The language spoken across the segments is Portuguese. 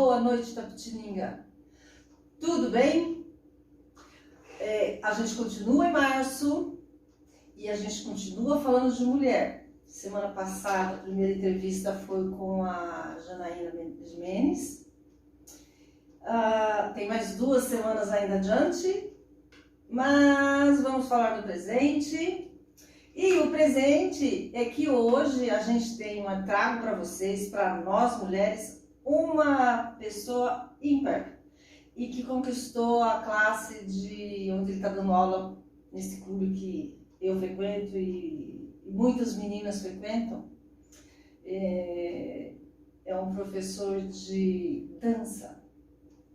Boa noite, Itapetininga. Tudo bem? A gente continua em março e a gente continua falando de mulher. Semana passada, a primeira entrevista foi com a Janaína Jimenez. Tem mais 2 semanas ainda adiante, mas vamos falar do presente. E o presente é que hoje a gente trago para vocês, para nós mulheres, uma pessoa ímpar e que conquistou a classe de onde ele está dando aula nesse clube que eu frequento e muitas meninas frequentam. É um professor de dança,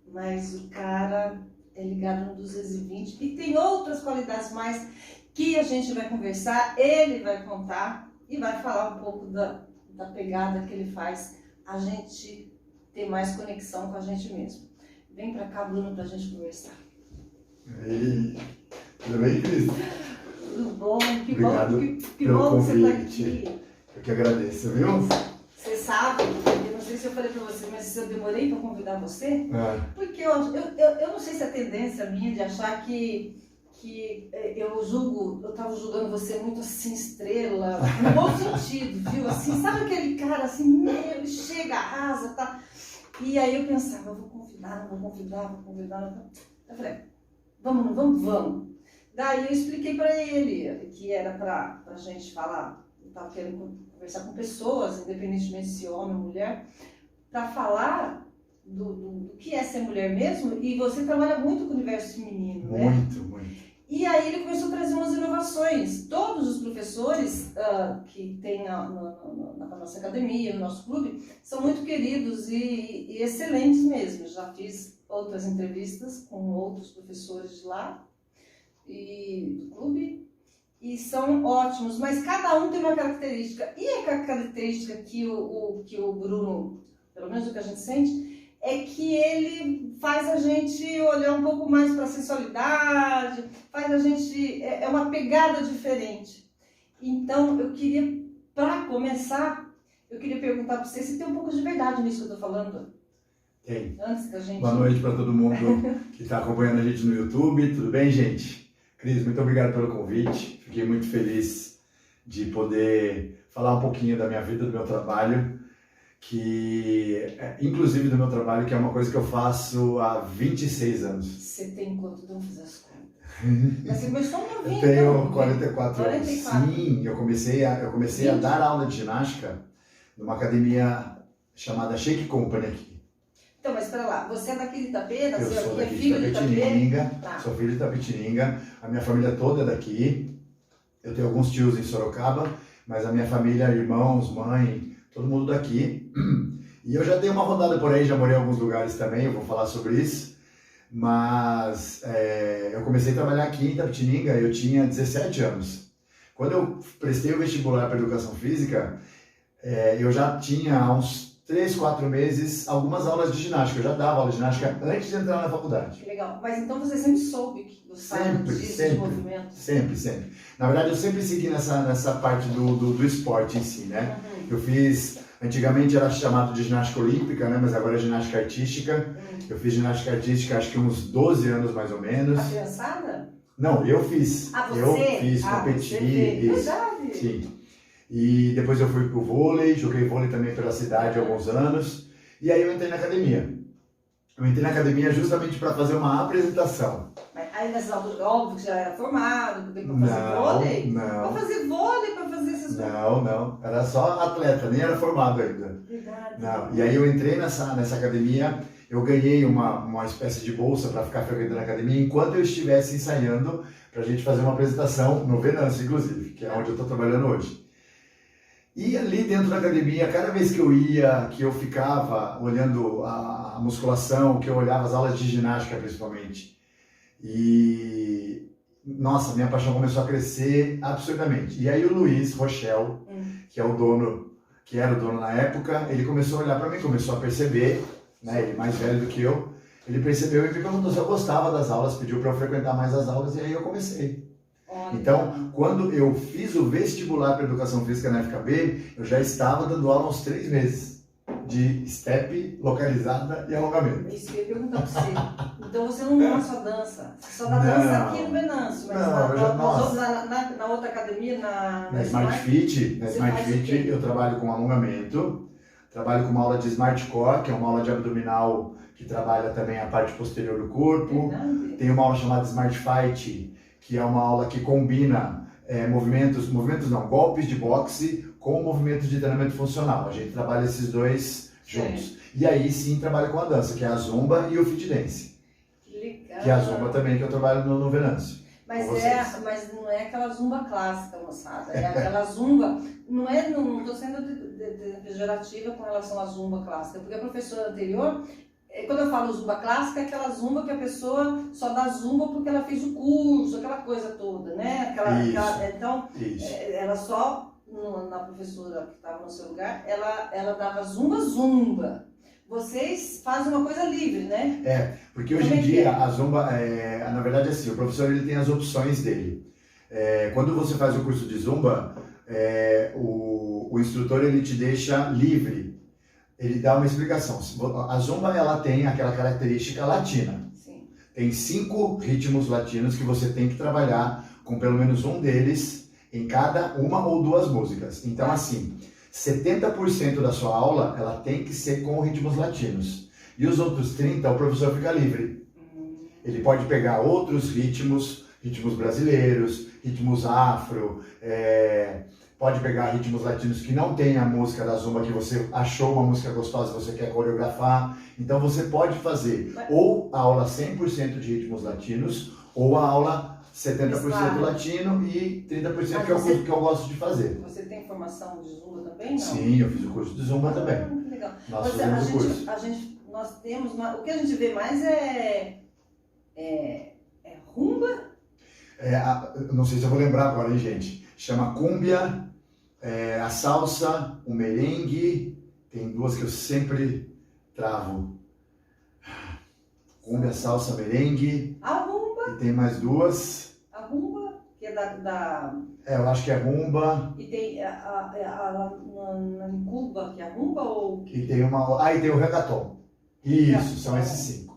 mas o cara é ligado no 220 e tem outras qualidades mais que a gente vai conversar, ele vai contar e vai falar um pouco da pegada que ele faz a gente ter mais conexão com a gente mesmo. Vem pra cá, Bruno, pra gente conversar. Ei, tudo bem, Cris? Tudo bom? Que Obrigado bom que pelo você tá convite. aqui. Eu que agradeço, viu? Você sabe, eu não sei se eu falei pra você, mas eu demorei pra convidar você, porque eu não sei se é tendência minha de achar que eu tava julgando você muito assim, estrela, no bom sentido, viu? Assim, sabe aquele cara assim, ele chega, arrasa, tá? E aí eu pensava, eu vou convidar. Eu falei, vamos. Daí eu expliquei pra ele que era pra gente falar, eu tava querendo conversar com pessoas, independentemente se homem ou mulher, pra falar do que é ser mulher mesmo, e você trabalha muito com o universo feminino, né? Muito. E aí ele começou a trazer umas inovações. Todos os professores que tem na nossa academia, no nosso clube, são muito queridos e excelentes mesmo. Já fiz outras entrevistas com outros professores de lá e do clube e são ótimos, mas cada um tem uma característica. E a característica que o Bruno, pelo menos o que a gente sente, é que ele faz a gente olhar um pouco mais para a sensualidade, faz a gente... É uma pegada diferente. Então, eu queria, para começar, eu queria perguntar para você se tem um pouco de verdade nisso que eu estou falando. Tem. Antes da gente... Boa noite para todo mundo que está acompanhando a gente no YouTube. Tudo bem, gente? Cris, muito obrigado pelo convite. Fiquei muito feliz de poder falar um pouquinho da minha vida, do meu trabalho, inclusive do meu trabalho, que é uma coisa que eu faço há 26 anos. Você tem quanto? Não fiz as contas. Mas você começou novinho. Eu tenho então, 44 anos. Sim, eu comecei a dar aula de ginástica numa academia chamada Shake Company aqui. Então, mas espera lá, você é daqui de Itapena? Eu você sou é daqui de filho de Itapetininga, Tá. sou filho de Itapetininga, a minha família toda é daqui. Eu tenho alguns tios em Sorocaba, mas a minha família, irmãos, mãe, todo mundo daqui. E eu já dei uma rodada por aí, já morei em alguns lugares também, eu vou falar sobre isso. Mas eu comecei a trabalhar aqui em Itapetininga, eu tinha 17 anos. Quando eu prestei o vestibular para Educação Física, eu já tinha há uns 3, 4 meses algumas aulas de ginástica. Eu já dava aula de ginástica antes de entrar na faculdade. Que legal. Mas então você sempre soube que gostava disso, de movimento? Sempre. Na verdade, eu sempre segui nessa parte do esporte em si, né? Uhum. Eu fiz... Antigamente era chamado de ginástica olímpica, né? Mas agora é ginástica artística. Eu fiz ginástica artística acho que uns 12 anos mais ou menos. A criançada? Não, eu fiz. Ah, você? Eu fiz, competi. Verdade. Sim. E depois eu fui pro vôlei, joguei vôlei também pela cidade há alguns anos. E aí eu entrei na academia. Eu entrei na academia justamente para fazer uma apresentação. Mas aí nessas alturas, óbvio que já era formado, que para fazer vôlei? Não. Para fazer vôlei, para fazer essas coisas? Não. Era só atleta, nem era formado ainda. Verdade. Não. E aí eu entrei nessa academia, eu ganhei uma espécie de bolsa para ficar frequentando a academia enquanto eu estivesse ensaiando para a gente fazer uma apresentação no Venâncio, inclusive, que é onde eu estou trabalhando hoje. E ali dentro da academia, cada vez que eu ia, que eu ficava olhando a musculação, que eu olhava as aulas de ginástica principalmente, e nossa, minha paixão começou a crescer absurdamente. E aí o Luiz Rochel, que era o dono na época, ele começou a olhar para mim, começou a perceber, né, ele mais velho do que eu, ele percebeu e me perguntou se eu gostava das aulas, pediu para eu frequentar mais as aulas e aí eu comecei. Então, quando eu fiz o vestibular para Educação Física na FKB, eu já estava dando aula há uns 3 meses de step, localizada e alongamento. Isso que eu ia perguntar pra você. Então você não dá só dança. Você só dá dança aqui no Venâncio, mas na outra academia, na Smart Fit, eu trabalho com alongamento, trabalho com uma aula de Smart Core, que é uma aula de abdominal que trabalha também a parte posterior do corpo. Verdade. Tem uma aula chamada Smart Fight, que é uma aula que combina golpes de boxe com movimentos de treinamento funcional. A gente trabalha esses dois juntos. E aí sim trabalha com a dança, que é a Zumba e o Fit Dance. Que legal. Que é a Zumba também que eu trabalho no Venâncio. Mas não é aquela Zumba clássica, moçada. É aquela Zumba. Não estou sendo pejorativa com relação à Zumba clássica, porque a professora anterior, quando eu falo Zumba clássica, é aquela Zumba que a pessoa só dá Zumba porque ela fez o curso, aquela coisa toda, né? Então, ela só, na professora que estava no seu lugar, ela dava Zumba. Vocês fazem uma coisa livre, né? Porque hoje em dia a Zumba, na verdade é assim, o professor ele tem as opções dele. Quando você faz o curso de Zumba, o instrutor ele te deixa livre. Ele dá uma explicação. A Zumba ela tem aquela característica latina. Sim. Tem 5 ritmos latinos que você tem que trabalhar com pelo menos um deles em cada uma ou duas músicas. Então, assim, 70% da sua aula ela tem que ser com ritmos latinos. E os outros 30% o professor fica livre. Ele pode pegar outros ritmos brasileiros, ritmos afro, pode pegar ritmos latinos que não tem a música da Zumba, que você achou uma música gostosa e você quer coreografar. Então você pode fazer ou a aula 100% de ritmos latinos, ou a aula 70% latino e 30% que é o curso que eu gosto de fazer. Você tem formação de Zumba também, não? Sim, eu fiz o curso de Zumba também. Que legal. Nós fizemos o curso. Nós temos o que a gente vê mais é rumba? Não sei se eu vou lembrar agora, hein, gente. Chama cúmbia, a salsa, o merengue. Tem duas que eu sempre travo. Cúmbia, salsa, merengue. A rumba. E tem mais duas. A rumba, que é da... eu acho que é rumba. E tem em Cuba, que é a rumba ou... E tem e tem o reggaeton. Isso, são esses 5.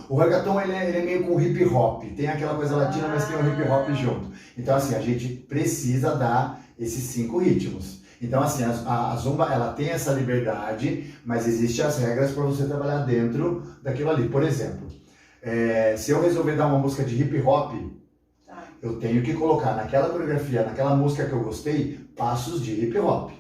O reggaeton ele é meio com hip hop. Tem aquela coisa latina, mas tem o hip hop junto. Então assim, a gente precisa dar esses 5 ritmos. Então assim, a Zumba ela tem essa liberdade, mas existem as regras para você trabalhar dentro daquilo ali. Por exemplo, se eu resolver dar uma música de hip hop, eu tenho que colocar naquela coreografia, naquela música que eu gostei, passos de hip hop.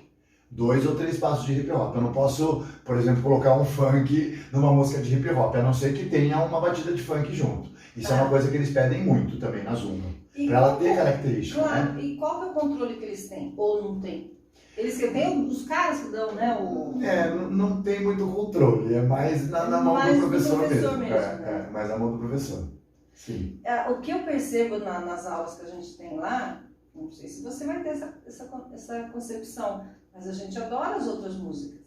2 ou 3 passos de hip hop. Eu não posso, por exemplo, colocar um funk numa música de hip hop, a não ser que tenha uma batida de funk junto. Isso é uma coisa que eles pedem muito também na Zumba. Para ela ter característica, claro, né? E qual que é o controle que eles têm? Ou não tem? Eles que têm, os caras que dão, né? Não tem muito controle, é mais na mão do professor mesmo. Né? Mais na mão do professor. Sim. O que eu percebo nas aulas que a gente tem lá, não sei se você vai ter essa concepção, mas a gente adora as outras músicas.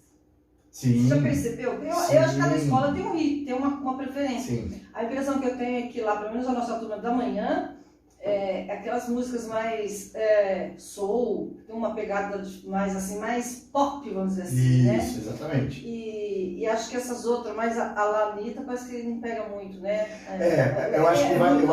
Sim. Você já percebeu? Eu acho que cada escola tem uma preferência. Sim. A impressão que eu tenho é que lá, pelo menos a nossa turma da manhã, aquelas músicas mais soul, tem uma pegada mais pop, vamos dizer assim, né? Isso, exatamente. E acho que essas outras, mais a la Anitta, parece que não pega muito, né? Eu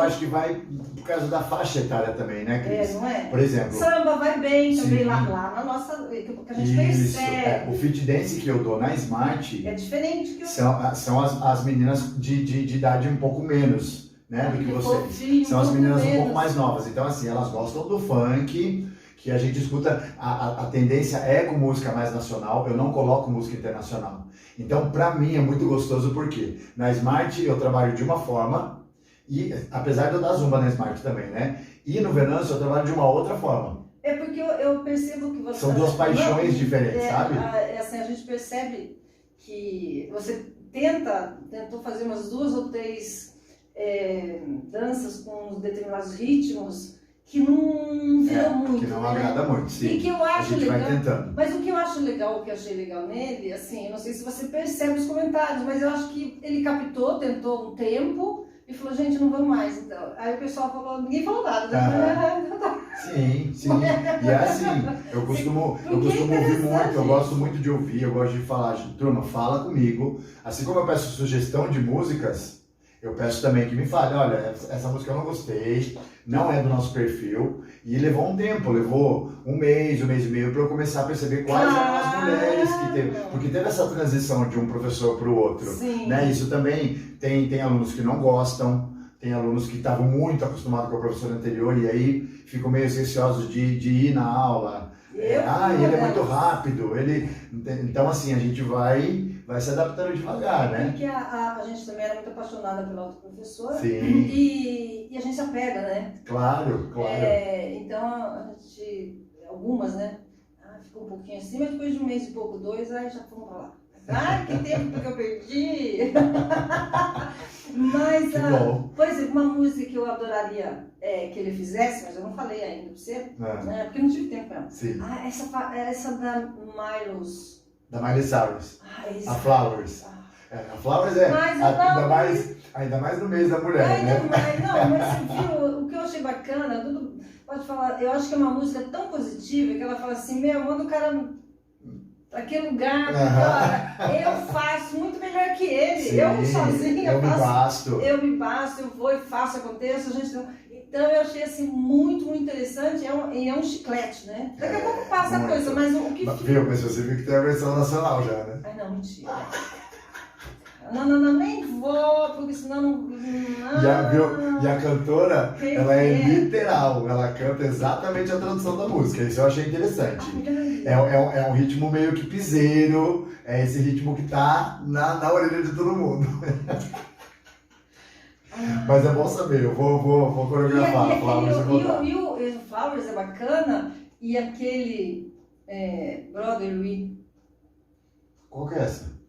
acho que vai por causa da faixa etária também, né, Cris? Não é? Por exemplo... Samba vai bem também lá na nossa... que a gente percebe. O Fit Dance que eu dou na Smart... É diferente que são as meninas de idade um pouco menos, né, do que vocês. São as meninas um pouco mais novas. Então, assim, elas gostam do funk, que a gente escuta, a tendência é com música mais nacional, eu não coloco música internacional. Então, pra mim, é muito gostoso, porque na Smart eu trabalho de uma forma, e apesar de eu dar Zumba na Smart também, né, e no Venâncio eu trabalho de uma outra forma. É porque eu percebo que você... São duas paixões diferentes, sabe? Assim, a gente percebe que você tentou fazer umas 2 ou 3 danças com determinados ritmos que não viram muito, que não agrada muito, sim. E que eu acho a gente legal, vai tentando. Mas o que eu acho legal, o que eu achei legal nele, assim, eu não sei se você percebe os comentários, mas eu acho que ele tentou um tempo, e falou, gente, não vamos mais, então. Aí o pessoal falou, ninguém falou nada. Sim, sim. E é assim, eu costumo ouvir muito, eu gosto muito de ouvir, eu gosto de falar, turma, fala comigo. Assim como eu peço sugestão de músicas, eu peço também que me fale, olha, essa música eu não gostei, não é do nosso perfil. E levou um tempo, levou um mês e meio para eu começar a perceber quais eram as mulheres que teve. Porque teve essa transição de um professor para o outro. Sim. Né? Isso também tem alunos que não gostam, tem alunos que estavam muito acostumados com o professor anterior e aí ficam meio receosos de ir na aula. Ele é muito rápido. Então, assim, a gente vai se adaptando devagar, né? Porque a gente também era muito apaixonada pela outra professora. Sim. E a gente se apega, né? Claro. Então, a gente, algumas, né? Ficou um pouquinho assim, mas depois de um mês e pouco, 2, aí já fomos pra lá. Que tempo que eu perdi! Mas, por exemplo, uma música que eu adoraria que ele fizesse, mas eu não falei ainda pra você, né? Porque eu não tive tempo mesmo. Sim. Essa da Miles. Da Miley Cyrus. A Flowers. A Flowers ainda mais no mês da mulher, né? Mas você viu, o que eu achei bacana, tudo pode falar, eu acho que é uma música tão positiva que ela fala assim, manda o cara pra aquele lugar, eu faço muito melhor que ele. Sim, eu sozinha eu me basto, eu vou e faço, aconteça, então eu achei assim muito, muito interessante, é um chiclete, né? Daqui a pouco passa a coisa, mas o que fica... Viu, mas você viu que tem a versão nacional já, né? Ai, não, mentira. Não, nem vou, porque senão não... E a cantora, ela é literal, ela canta exatamente a tradução da música, isso eu achei interessante. É um ritmo meio que piseiro, é esse ritmo que tá na orelha de todo mundo. Mas é bom saber, eu vou coreografar. E o Flowers é bacana, e aquele Brother Louis. Qual que é essa?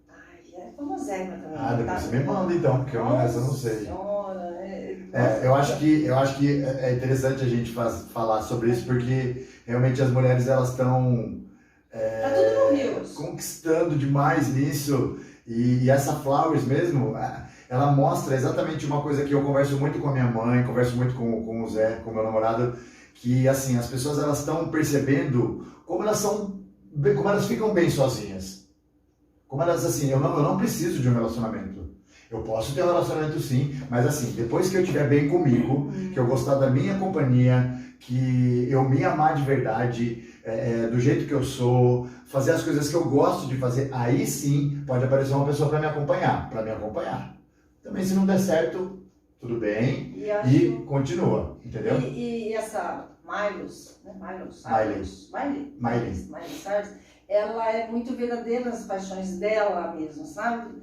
É famosérrima também. Depois você me manda então, porque essa eu não sei. Eu acho que é interessante a gente falar sobre isso, porque realmente as mulheres elas estão tá tudo no Rio. Conquistando demais nisso. E essa Flowers mesmo, ela mostra exatamente uma coisa que eu converso muito com a minha mãe, converso muito com o Zé, com o meu namorado, que assim, as pessoas elas estão percebendo como elas ficam bem sozinhas. Como elas, assim, eu não preciso de um relacionamento. Eu posso ter um relacionamento sim, mas assim, depois que eu estiver bem comigo, que eu gostar da minha companhia, que eu me amar de verdade, do jeito que eu sou, fazer as coisas que eu gosto de fazer, aí sim pode aparecer uma pessoa para me acompanhar. Também se não der certo, tudo bem, e continua, entendeu? E essa Miley Cyrus, ela é muito verdadeira nas paixões dela mesmo, sabe?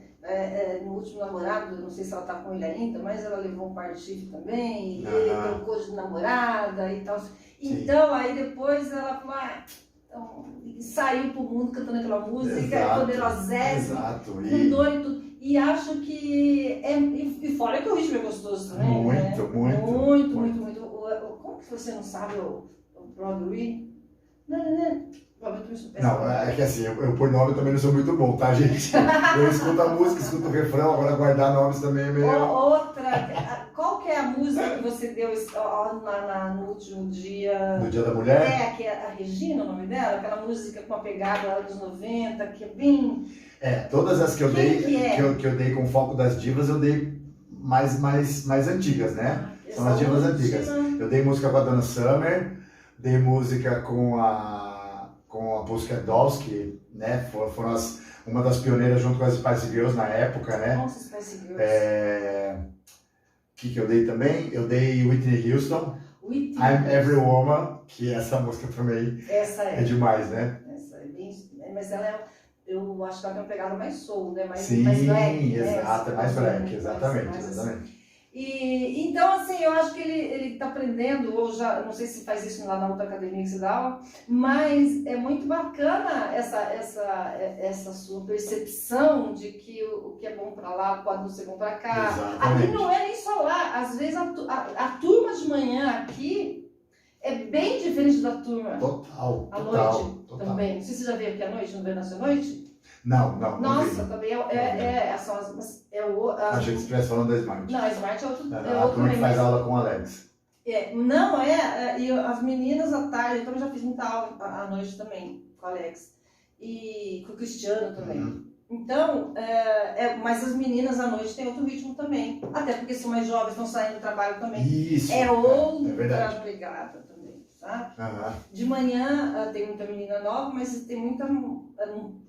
No último namorado, não sei se ela tá com ele ainda, mas ela levou um par de chifre também, e ele trocou de namorada e tal. Então, aí depois ela falou, saiu pro mundo cantando aquela música, é poderosésima, com dor e tudo. E acho que e fora que o ritmo é gostoso também, muito. Como que você não sabe o Broadway? Não, é que assim, eu por nome também não sou muito bom, tá, gente? Eu escuto a música, escuto o refrão, agora guardar nomes também é meio... Qual que é a música que você deu no último dia? No Dia da Mulher? Que é a Regina, o nome dela, aquela música com uma pegada anos 90, que é bem... Todas as que eu dei, que eu dei com o foco das divas, eu dei mais antigas, né? São as divas antigas. Eu dei música com a Donna Summer, dei música com a Pussycat Dolls, que né, foram uma das pioneiras junto com as Spice Girls na época, né? Nossa, Spice Girls. Que eu dei também? Eu dei Whitney Houston, I'm Every Woman, que essa música também é demais, né? Essa é bem... Mas ela eu acho que ela tem uma pegada mais soul, né? Mais black, exato, mais black, exatamente. E então, assim, eu acho que ele tá aprendendo, ou já, não sei se faz isso lá na outra academia que você dá aula, mas é muito bacana essa sua percepção de que o que é bom pra lá pode não ser bom pra cá. Exatamente. Aqui não é nem só lá, às vezes a turma de manhã aqui é bem diferente da turma à noite também. Não sei se você já veio aqui à noite, não veio nessa noite? Não. Nossa, também é Achei que você estivesse falando da Smart. Não, a Smart é outro. A É outro turma que faz mas- aula com o Alex. Não, e as meninas à tarde, eu também já fiz muita aula à noite também, com o Alex. E com o Cristiano também. Uhum. Então, mas as meninas à noite têm outro ritmo também. Até porque são mais jovens, estão saindo do trabalho também. Isso. É outra verdade. pegada também, sabe? Aham. De manhã tem muita menina nova, mas tem muita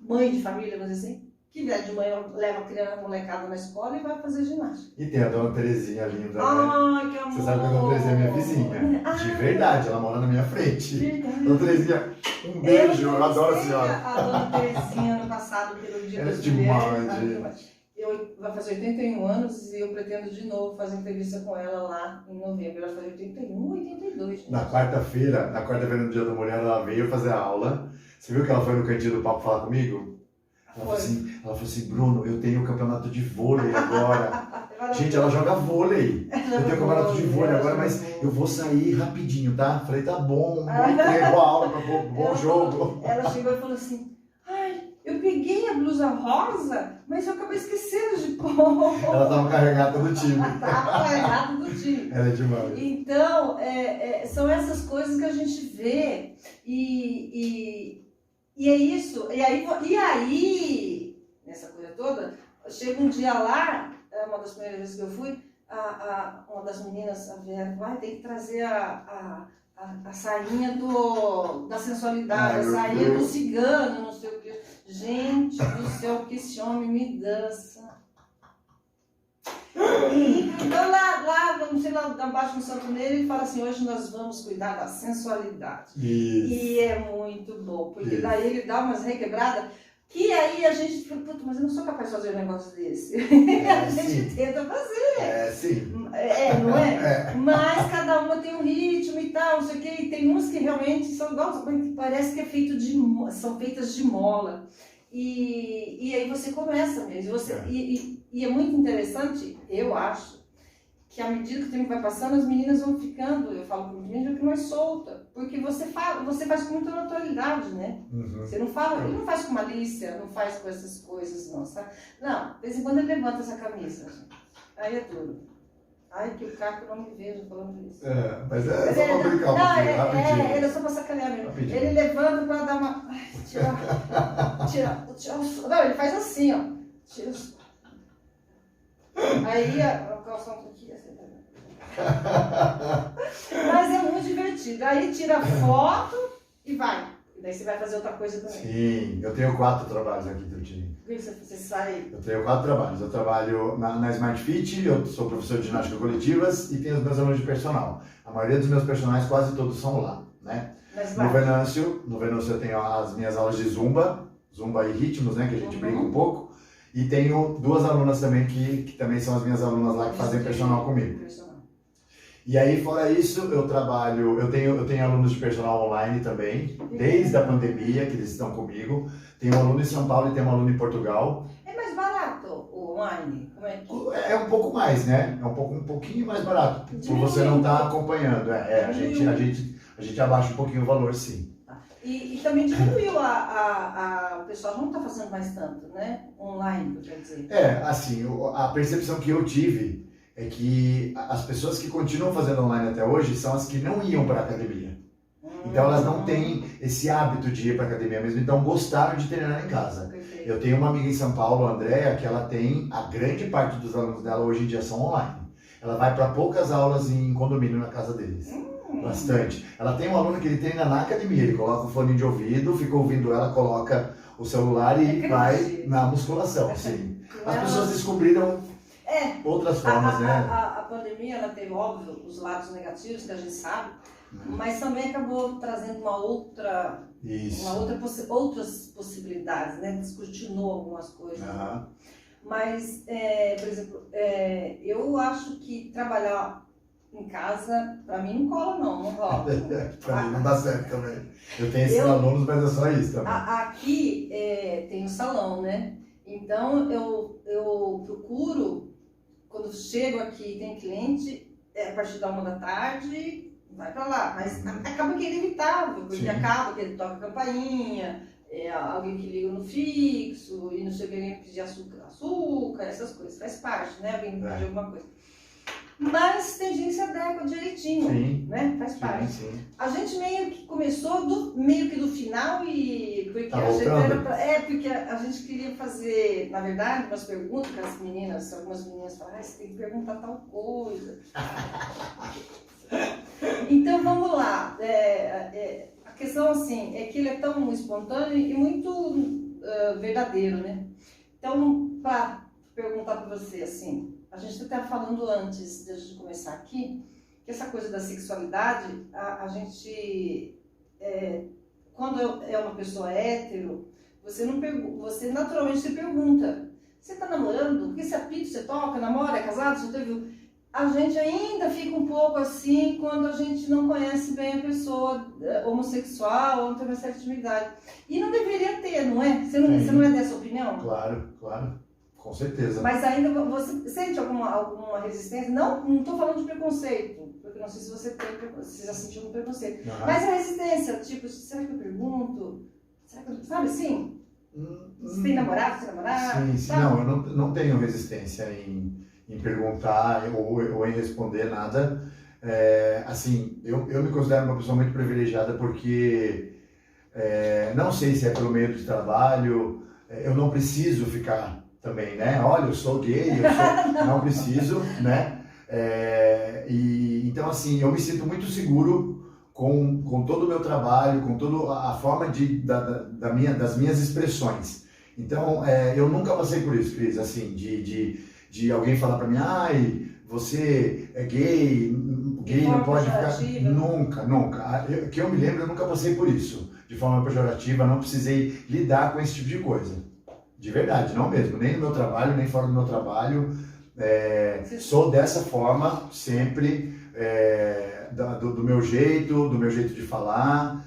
mãe de família, vamos dizer assim, que vai de manhã leva a criança molecada na escola e vai fazer ginástica. E tem a dona Terezinha linda, né? Ai, que amor! Você sabe que a dona Terezinha é minha vizinha. De verdade, ela mora na minha frente. Verdade. Dona Terezinha, um beijo, eu adoro a senhora. A dona Terezinha, ano passado, pelo Dia Ela é das demais, Mulheres, gente. demais. Vai fazer 81 anos e eu pretendo de novo fazer entrevista com ela lá em novembro. Ela vai fazer 81, 82. Gente. Na quarta-feira, no Dia da Mulher, ela veio fazer a aula. Você viu que ela foi no cantinho do papo falar comigo? Ela falou assim, Bruno, eu tenho o campeonato de vôlei agora. Gente, ela joga vôlei. Eu tenho o campeonato de vôlei agora, mas eu vou sair rapidinho, tá? Falei, tá bom, boa aula, bom jogo. Ela chegou e falou assim, ai, eu peguei a blusa rosa, mas eu acabei esquecendo de pôr. Ela tava carregada do time. Tá carregada do time. Ela é demais. Então, são essas coisas que a gente vê e é isso. E aí, nessa coisa toda, chega um dia lá, uma das primeiras vezes que eu fui, uma das meninas, a Vera, tem que trazer a sainha da sensualidade, a sainha do cigano, não sei o que. Gente do céu, que esse homem me dança. Então lá, não sei, lá abaixo no Santo Nele, ele fala assim, hoje nós vamos cuidar da sensualidade. Isso. E é muito bom, porque Isso. daí ele dá umas requebradas, que aí a gente fica, puta, mas eu não sou capaz de fazer um negócio desse. A gente tenta fazer. Sim. Não é? Mas cada uma tem um ritmo e tal, não sei o quê, e tem uns que realmente são igual, parece que são feitas de mola. E aí você começa mesmo. E é muito interessante, eu acho, que à medida que o tempo vai passando, as meninas vão ficando, eu falo com as meninas, que mais solta. Porque você faz com muita naturalidade, né? Uhum. Você não fala, ele não faz com malícia, não faz com essas coisas, não, sabe? Não, de vez em quando ele levanta essa camisa, gente. Aí é tudo. Ai, que o Caco não me veja falando isso. Mas é só pra brincar um pouquinho, rapidinho. Ele é só pra sacanear mesmo. Rapidinho. Ele levanta pra dar uma... Ai, tira não, ele faz assim, ó. Tira os... Aí o calção tá aqui, assim, mas é muito divertido. Aí tira foto e vai. E daí você vai fazer outra coisa também. Sim, eu tenho 4 trabalhos aqui do time. Por que você sai? Eu tenho 4 trabalhos. Eu trabalho na Smart Fit, eu sou professor de ginástica coletivas e tenho os meus alunos de personal. A maioria dos meus personagens, quase todos são lá, né? No Venâncio eu tenho as minhas aulas de Zumba e ritmos, né? Que a gente brinca um pouco. E tenho 2 alunas também que também são as minhas alunas lá que fazem personal comigo. E aí, fora isso, eu tenho alunos de personal online também, desde a pandemia, que eles estão comigo. Tenho um aluno em São Paulo e tenho um aluno em Portugal. É mais barato o online? Como é que... É um pouco mais, né? É um pouquinho mais barato, por você não estar acompanhando. A gente abaixa um pouquinho o valor, sim. E também diminuiu o pessoal não está fazendo mais tanto, né? Online, eu quero dizer. Assim, a percepção que eu tive é que as pessoas que continuam fazendo online até hoje são as que não iam para a academia. Então elas não têm esse hábito de ir para a academia mesmo, então gostaram de treinar em casa. Perfeito. Eu tenho uma amiga em São Paulo, a Andréa, que ela tem, a grande parte dos alunos dela hoje em dia são online. Ela vai para poucas aulas em condomínio na casa deles. Bastante. Ela tem um aluno que ele treina na academia, ele coloca o fone de ouvido, fica ouvindo ela, coloca o celular e vai na musculação, sim. As pessoas descobriram outras formas, né? A pandemia, ela teve, óbvio, os lados negativos, que a gente sabe, mas também acabou trazendo outras possibilidades, né? Descortinou algumas coisas. Mas, por exemplo, eu acho que trabalhar em casa, pra mim não cola não rola. Pra mim não dá certo também. Eu tenho esses alunos, mas é só isso também. Aqui tem o salão, né? Então eu procuro, quando chego aqui e tem cliente, a partir da 1 da tarde, vai pra lá. Mas acaba que é inevitável, porque acaba que ele toca a campainha, alguém que liga no fixo, e não sei o que, alguém pedir açúcar, essas coisas, faz parte, né? Alguém pedir alguma coisa. Mas tem gente que se adequa direitinho, Sim, né? Faz parte. Sim. A gente meio que começou meio que do final e porque Tá a gente voltando? porque a gente queria fazer, na verdade, umas perguntas que as meninas, algumas meninas falaram, você tem que perguntar tal coisa. Então vamos lá. A questão assim é que ele é tão espontâneo e muito verdadeiro, né? Então, para perguntar para você assim, a gente estava falando antes de a gente começar aqui, que essa coisa da sexualidade, a gente, quando é uma pessoa hétero, você naturalmente se pergunta, você está namorando? Que apito você toca, namora, é casado, você teve... A gente ainda fica um pouco assim quando a gente não conhece bem a pessoa homossexual ou não tem uma certa intimidade. E não deveria ter, não é? Você não é dessa opinião? Claro. Com certeza. Mas ainda você sente alguma resistência? Não estou falando de preconceito, porque não sei se você já sentiu um preconceito. Uhum. Mas a resistência, tipo, será que eu pergunto? Será que eu, sabe assim? Você tem namorado, você tem namorado? Sim. Não, eu não tenho resistência em perguntar ou em responder nada. Assim, eu me considero uma pessoa muito privilegiada porque não sei se é pelo meio de trabalho, eu não preciso ficar também, né? Olha, eu sou gay, não preciso, né? Então, assim, eu me sinto muito seguro com todo o meu trabalho, com toda a forma das minhas expressões. Então, eu nunca passei por isso, Cris, assim, de alguém falar pra mim, ai, você é gay não pode ficar... Nunca. Que eu me lembro, eu nunca passei por isso, de forma pejorativa, não precisei lidar com esse tipo de coisa. De verdade, não mesmo, nem no meu trabalho, nem fora do meu trabalho. Sou dessa forma, sempre, do meu jeito de falar,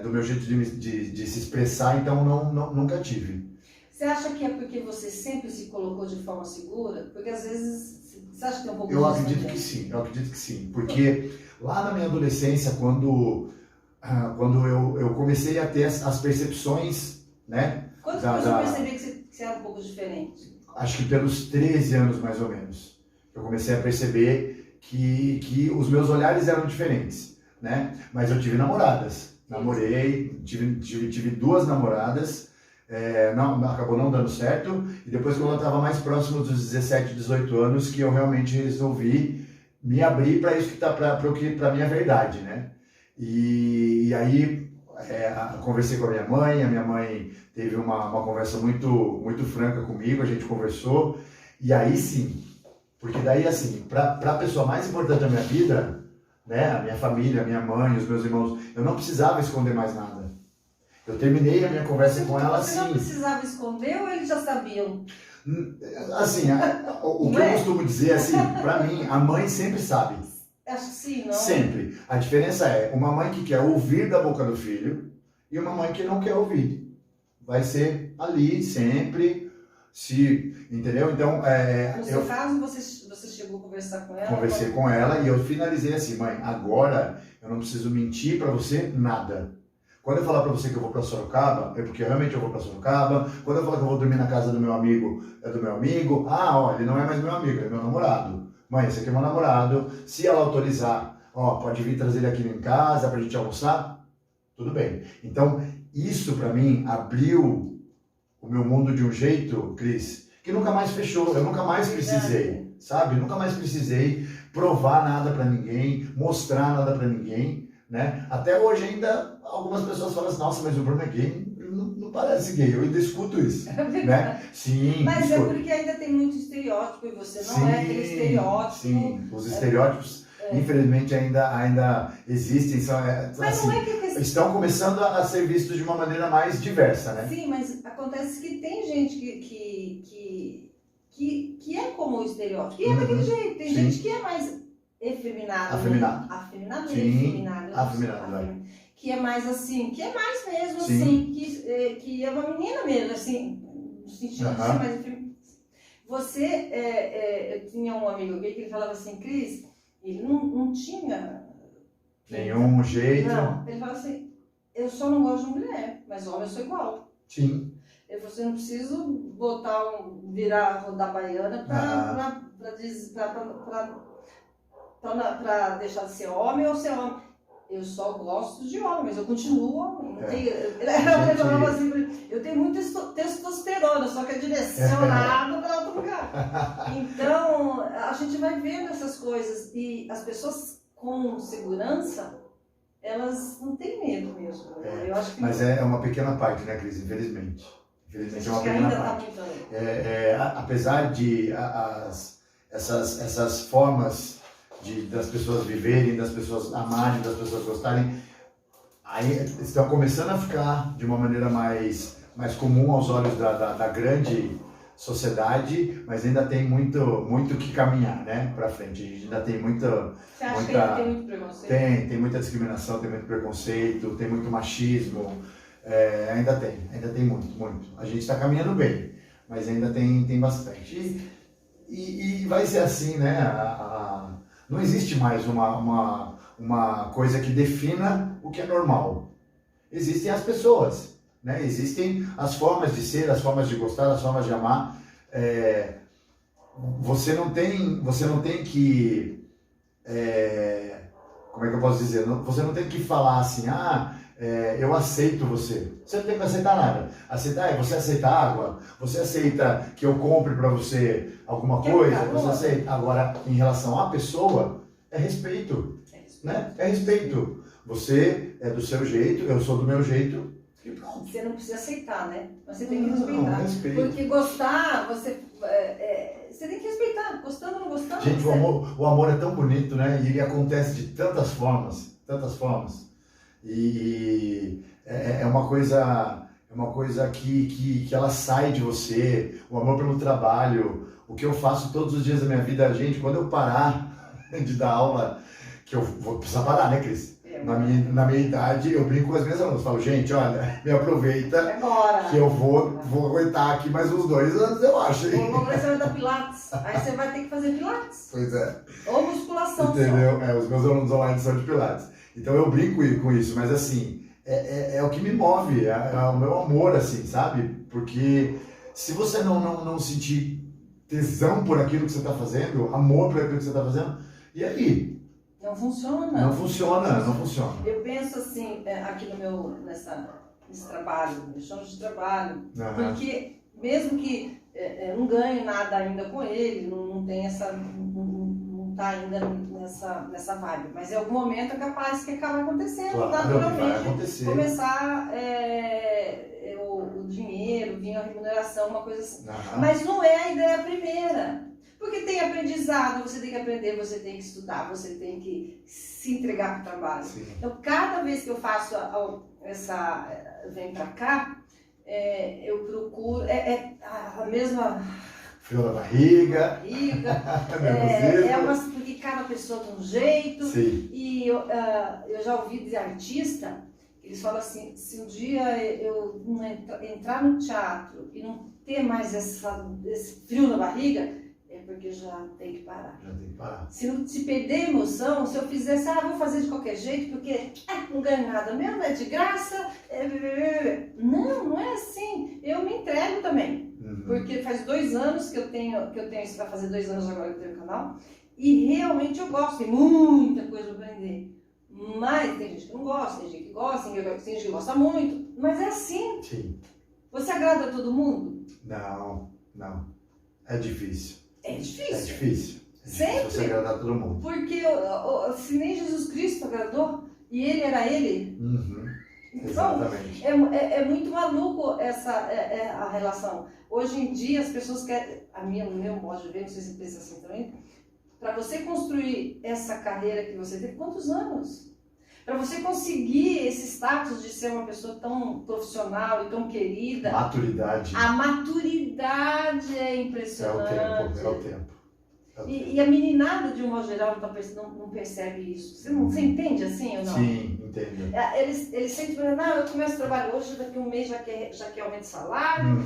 do meu jeito de se expressar, então nunca tive. Você acha que é porque você sempre se colocou de forma segura? Porque às vezes, você acha que tem um pouco Eu disso acredito que sim, porque lá na minha adolescência, quando eu comecei a ter as percepções, né? Quando você percebeu que você era um pouco diferente? Acho que pelos 13 anos, mais ou menos. Eu comecei a perceber que os meus olhares eram diferentes, né? Mas eu tive namoradas. Namorei, tive 2 namoradas. Acabou não dando certo. E depois, quando eu estava mais próximo dos 17, 18 anos, que eu realmente resolvi me abrir para isso que está para a minha verdade, né? E aí... conversei com a minha mãe teve uma conversa muito franca comigo, a gente conversou, e aí sim, porque daí assim, para a pessoa mais importante da minha vida, né, a minha família, a minha mãe, os meus irmãos, eu não precisava esconder mais nada. Eu terminei a minha conversa com ela assim. Você não precisava esconder ou eles já sabiam? Assim, o que eu costumo dizer assim, para mim, a mãe sempre sabe. Acho que sim, não? Sempre. A diferença é uma mãe que quer ouvir da boca do filho e uma mãe que não quer ouvir. Vai ser ali sempre, entendeu? Então, no seu caso, você chegou a conversar com ela? Conversei com ela e eu finalizei assim, mãe, agora eu não preciso mentir para você nada. Quando eu falar para você que eu vou para Sorocaba, é porque realmente eu vou para Sorocaba. Quando eu falar que eu vou dormir na casa do meu amigo, é do meu amigo. Ah, ó, ele não é mais meu amigo, é meu namorado. Mãe, esse aqui é meu namorado. Se ela autorizar, ó, pode vir trazer ele aqui em casa pra gente almoçar, tudo bem. Então, isso pra mim abriu o meu mundo de um jeito, Cris, que nunca mais fechou. Eu nunca mais precisei, sabe? Nunca mais precisei provar nada pra ninguém, mostrar nada pra ninguém, né? Até hoje ainda algumas pessoas falam assim, nossa, mas o Bruno é gay. Não parece gay, eu ainda escuto isso, né? Sim. Mas é porque ainda tem muito estereótipo e você não é aquele estereótipo. Sim, os estereótipos, infelizmente, ainda existem, mas assim, não é que estão começando a ser vistos de uma maneira mais diversa, né? Sim, mas acontece que tem gente que é como o estereótipo, que é daquele jeito. Tem gente que é mais efeminado. Afeminado. Que é mais assim, que é mais mesmo assim, que é uma menina mesmo, assim, no sentido de ser mais efeminado. Eu tinha um amigo gay que ele falava assim, Cris, ele não tinha... Nenhum jeito. Não, ele falava assim, Eu só não gosto de mulher, mas homem eu sou igual. Sim. Você não precisa rodar baiana para deixar de ser homem ou ser homem. Eu só gosto de homem, mas eu continuo homem. Eu tenho muito testosterona, só que é direcionado para outro lugar. Então, a gente vai vendo essas coisas e as pessoas com segurança, elas não têm medo mesmo. Eu acho que mas é uma pequena parte, né, Cris? Infelizmente. Infelizmente é uma pequena parte. Apesar de essas formas das pessoas viverem, das pessoas amarem, das pessoas gostarem, aí estão começando a ficar de uma maneira mais comum aos olhos da grande sociedade, mas ainda tem muito que caminhar, né, para frente. A gente ainda tem muita... Você acha que ainda tem muito preconceito? Tem muita discriminação, tem muito preconceito, tem muito machismo, ainda tem muito. A gente está caminhando bem, mas ainda tem bastante. E vai ser assim, né? Não existe mais uma coisa que defina o que é normal. Existem as pessoas, né? Existem as formas de ser, as formas de gostar, as formas de amar. Você não tem que... como é que eu posso dizer? Você não tem que falar assim, eu aceito você. Você não tem que aceitar nada. Aceitar você aceita água, você aceita que eu compre para você alguma coisa, você aceita. Agora, em relação à pessoa, é respeito. Né? É respeito. Você é do seu jeito, eu sou do meu jeito. E pronto. Você não precisa aceitar, né? Mas você tem que respeitar. Respeito. Porque gostar, você tem que respeitar. Gostando ou não gostando. Gente, o amor é tão bonito, né? E ele acontece de tantas formas. E é uma coisa que ela sai de você. O amor pelo trabalho. O que eu faço todos os dias da minha vida, gente, quando eu parar de dar aula, que eu vou precisar parar, né, Cris? Na minha idade, eu brinco com as minhas alunas, falo, gente, olha, me aproveita que eu vou aguentar aqui mais uns 2 anos, eu acho. Ou você vai dar pilates, aí você vai ter que fazer pilates. Pois é. Ou musculação. Entendeu? Os meus alunos online são de pilates. Então eu brinco com isso, mas assim, é o que me move, é o meu amor, assim, sabe? Porque se você não sentir tesão por aquilo que você está fazendo, amor por aquilo que você está fazendo, e aí? Não funciona. Não funciona. Eu penso assim, aqui nesse trabalho, eu chamo de trabalho, porque mesmo que não ganhe nada ainda com ele, não tem não está ainda nessa vibe, mas em algum momento é capaz que acabe acontecendo, naturalmente, começar o dinheiro, vir a remuneração, uma coisa assim. Mas não é a ideia primeira. Porque tem aprendizado, você tem que aprender, você tem que estudar, você tem que se entregar para o trabalho. Sim. Então, cada vez que eu faço vem para cá, eu procuro, a mesma... Frio na barriga. Porque cada pessoa tem um jeito. Sim. E eu já ouvi de artista, eles falam assim, se um dia eu não entrar no teatro e não ter mais esse frio na barriga, é porque já tem que parar. Se perder a emoção, se eu fizesse, vou fazer de qualquer jeito, porque não ganho nada mesmo, é de graça. Não é assim. Eu me entrego também. Porque faz 2 anos que eu tenho isso, vai fazer 2 anos agora que eu tenho o canal, e realmente eu gosto, tem muita coisa para aprender. Mas tem gente que não gosta, tem gente que gosta, tem gente que gosta muito, mas é assim. Sim. Você agrada a todo mundo? Não. É difícil. É difícil. Sempre. Você agradar todo mundo. Porque se nem Jesus Cristo agradou, e ele era ele. Então, exatamente. É muito maluco a relação. Hoje em dia as pessoas querem, no meu modo de ver, não sei se pensa assim também, para você construir essa carreira que você teve, quantos anos? Para você conseguir esse status de ser uma pessoa tão profissional e tão querida. Maturidade. A maturidade é impressionante. É o tempo. E a meninada, de um modo geral, não percebe isso. Você entende assim ou não? Sim, entendo. Eles sentem, eu começo o trabalho hoje, daqui a um mês já quer aumento de salário,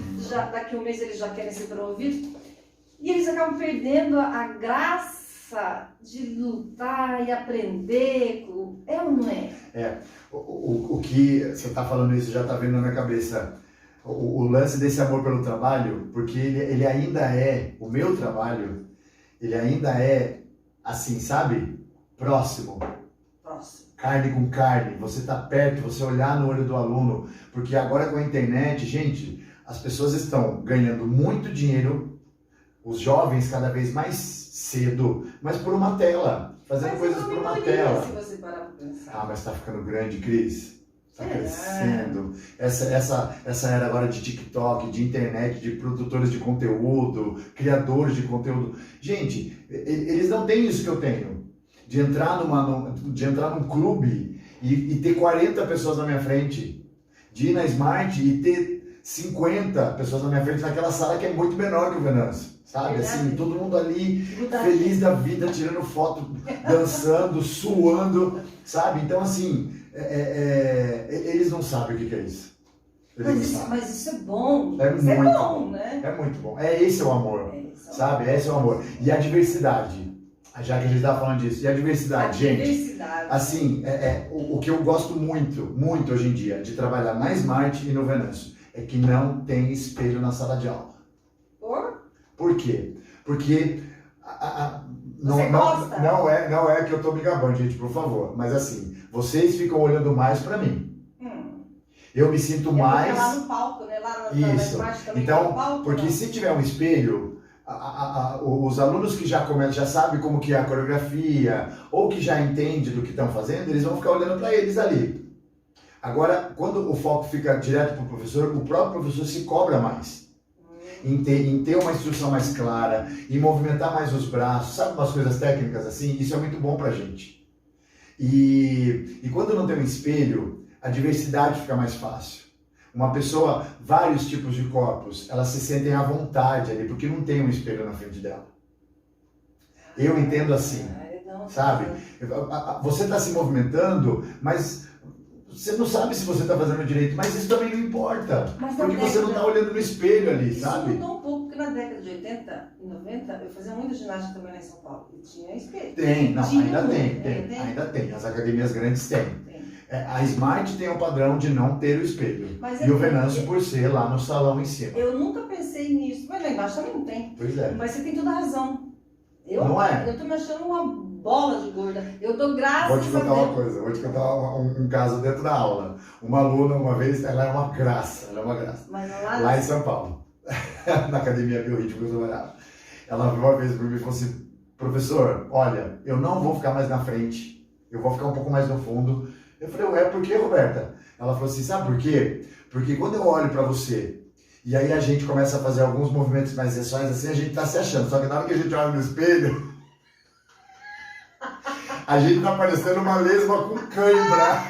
daqui a um mês eles já querem ser promovidos. E eles acabam perdendo a graça raça de lutar e aprender, é ou não é? O que você está falando isso já está vindo na minha cabeça. O lance desse amor pelo trabalho, porque ele ainda é, o meu trabalho, ele ainda é, assim, sabe? Próximo. Carne com carne, você tá perto, você olhar no olho do aluno, porque agora com a internet, gente, as pessoas estão ganhando muito dinheiro, os jovens cada vez mais cedo, mas por uma tela, fazendo coisas por uma tela. Se você parar pra pensar. Ah, mas tá ficando grande, Cris. Tá crescendo. Essa era agora de TikTok, de internet, de produtores de conteúdo, criadores de conteúdo. Gente, eles não têm isso que eu tenho. De entrar num clube e ter 40 pessoas na minha frente. De ir na Smart e ter 50 pessoas na minha frente naquela sala que é muito menor que o Venâncio. Sabe? Assim, todo mundo ali feliz da vida, tirando foto, dançando, suando, sabe? Então, assim, eles não sabem o que é isso. Mas isso é bom. Isso é bom, né? É muito bom. Esse é o amor, sabe? Esse é o amor. E a diversidade. Já que a gente estava falando disso. E a diversidade, gente. Assim, o que eu gosto muito, muito hoje em dia, de trabalhar na Smart e no Venâncio, é que não tem espelho na sala de aula. Por quê? Porque não é que eu estou me gabando, gente, por favor. Mas assim, vocês ficam olhando mais para mim. Eu me sinto mais... lá no palco, né? Lá Isso. Então, porque se tiver um espelho... os alunos que já sabem como que é a coreografia ou que já entendem do que estão fazendo, eles vão ficar olhando para eles ali. Agora, quando o foco fica direto para o professor, o próprio professor se cobra mais. Em ter uma instrução mais clara, em movimentar mais os braços, sabe umas coisas técnicas assim? Isso é muito bom pra gente. E quando não tem um espelho, a diversidade fica mais fácil. Uma pessoa, vários tipos de corpos, elas se sentem à vontade ali, porque não tem um espelho na frente dela. Eu entendo assim, sabe? Você está se movimentando, mas você não sabe se você está fazendo direito, mas isso também não importa, porque você não está olhando no espelho ali, sabe? Isso mudou um pouco, porque na década de 80 e 90, eu fazia muita ginástica também lá em São Paulo, e tinha espelho. Ainda tem, as academias grandes têm. A Smart tem o padrão de não ter o espelho. E o Venâncio por ser lá no salão em cima. Eu nunca pensei nisso, mas lá embaixo também não tem. Pois é. Mas você tem toda a razão. Não é? Eu tô me achando uma bola de gorda. Eu tô graças a Deus. Vou te contar uma coisa, vou te contar um caso dentro da aula. Uma aluna, uma vez, ela é uma graça, Mas lá em São Paulo, na Academia Biorritmo que eu trabalhava. Ela veio uma vez para mim e falou assim, professor, olha, eu não vou ficar mais na frente, eu vou ficar um pouco mais no fundo. Eu falei, por que, Roberta? Ela falou assim, sabe por quê? Porque quando eu olho para você, e aí a gente começa a fazer alguns movimentos mais sensuais, assim, a gente tá se achando. Só que na hora que a gente olha no espelho, a gente tá parecendo uma lesma com cãibra.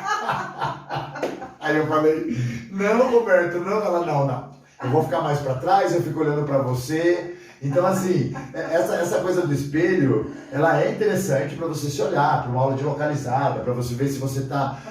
Aí eu falei, não, Roberto, não. Ela, não. Eu vou ficar mais para trás, eu fico olhando para você. Então, assim, essa coisa do espelho, ela é interessante para você se olhar, para uma aula de localizada, para você ver se você está...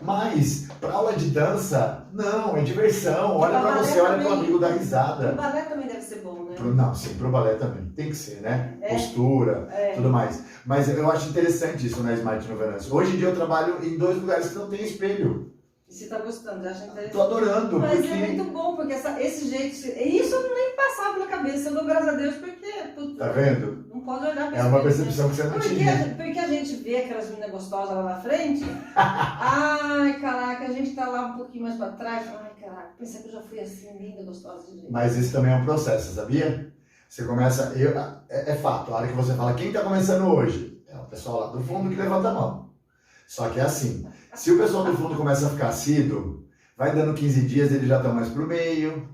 Mas, para aula de dança, não, é diversão. Olha para você, olha para o amigo dar risada. O balé também deve ser bom, né? Não, sim, pro balé também. Tem que ser, né? Postura, tudo mais. Mas eu acho interessante isso na Smart no Venâncio. Hoje em dia eu trabalho em 2 lugares que não tem espelho. E você tá gostando, já acha interessante? Tô adorando. Mas é muito bom, porque esse jeito... Isso eu nem passava pela cabeça, eu dou graças a Deus, porque... Tá vendo? Não pode olhar pra É uma percepção que você não tinha. Porque a gente vê aquelas meninas gostosas lá na frente, ai, caraca, a gente tá lá um pouquinho mais pra trás, ai, caraca, pensei que eu já fui assim, linda, gostosa de jeito. Mas isso também é um processo, sabia? Você começa... É fato, a hora que você fala, quem tá começando hoje? É o pessoal lá do fundo que levanta a mão. Só que é assim, se o pessoal do fundo começa a ficar assíduo, vai dando 15 dias, eles já estão mais pro meio.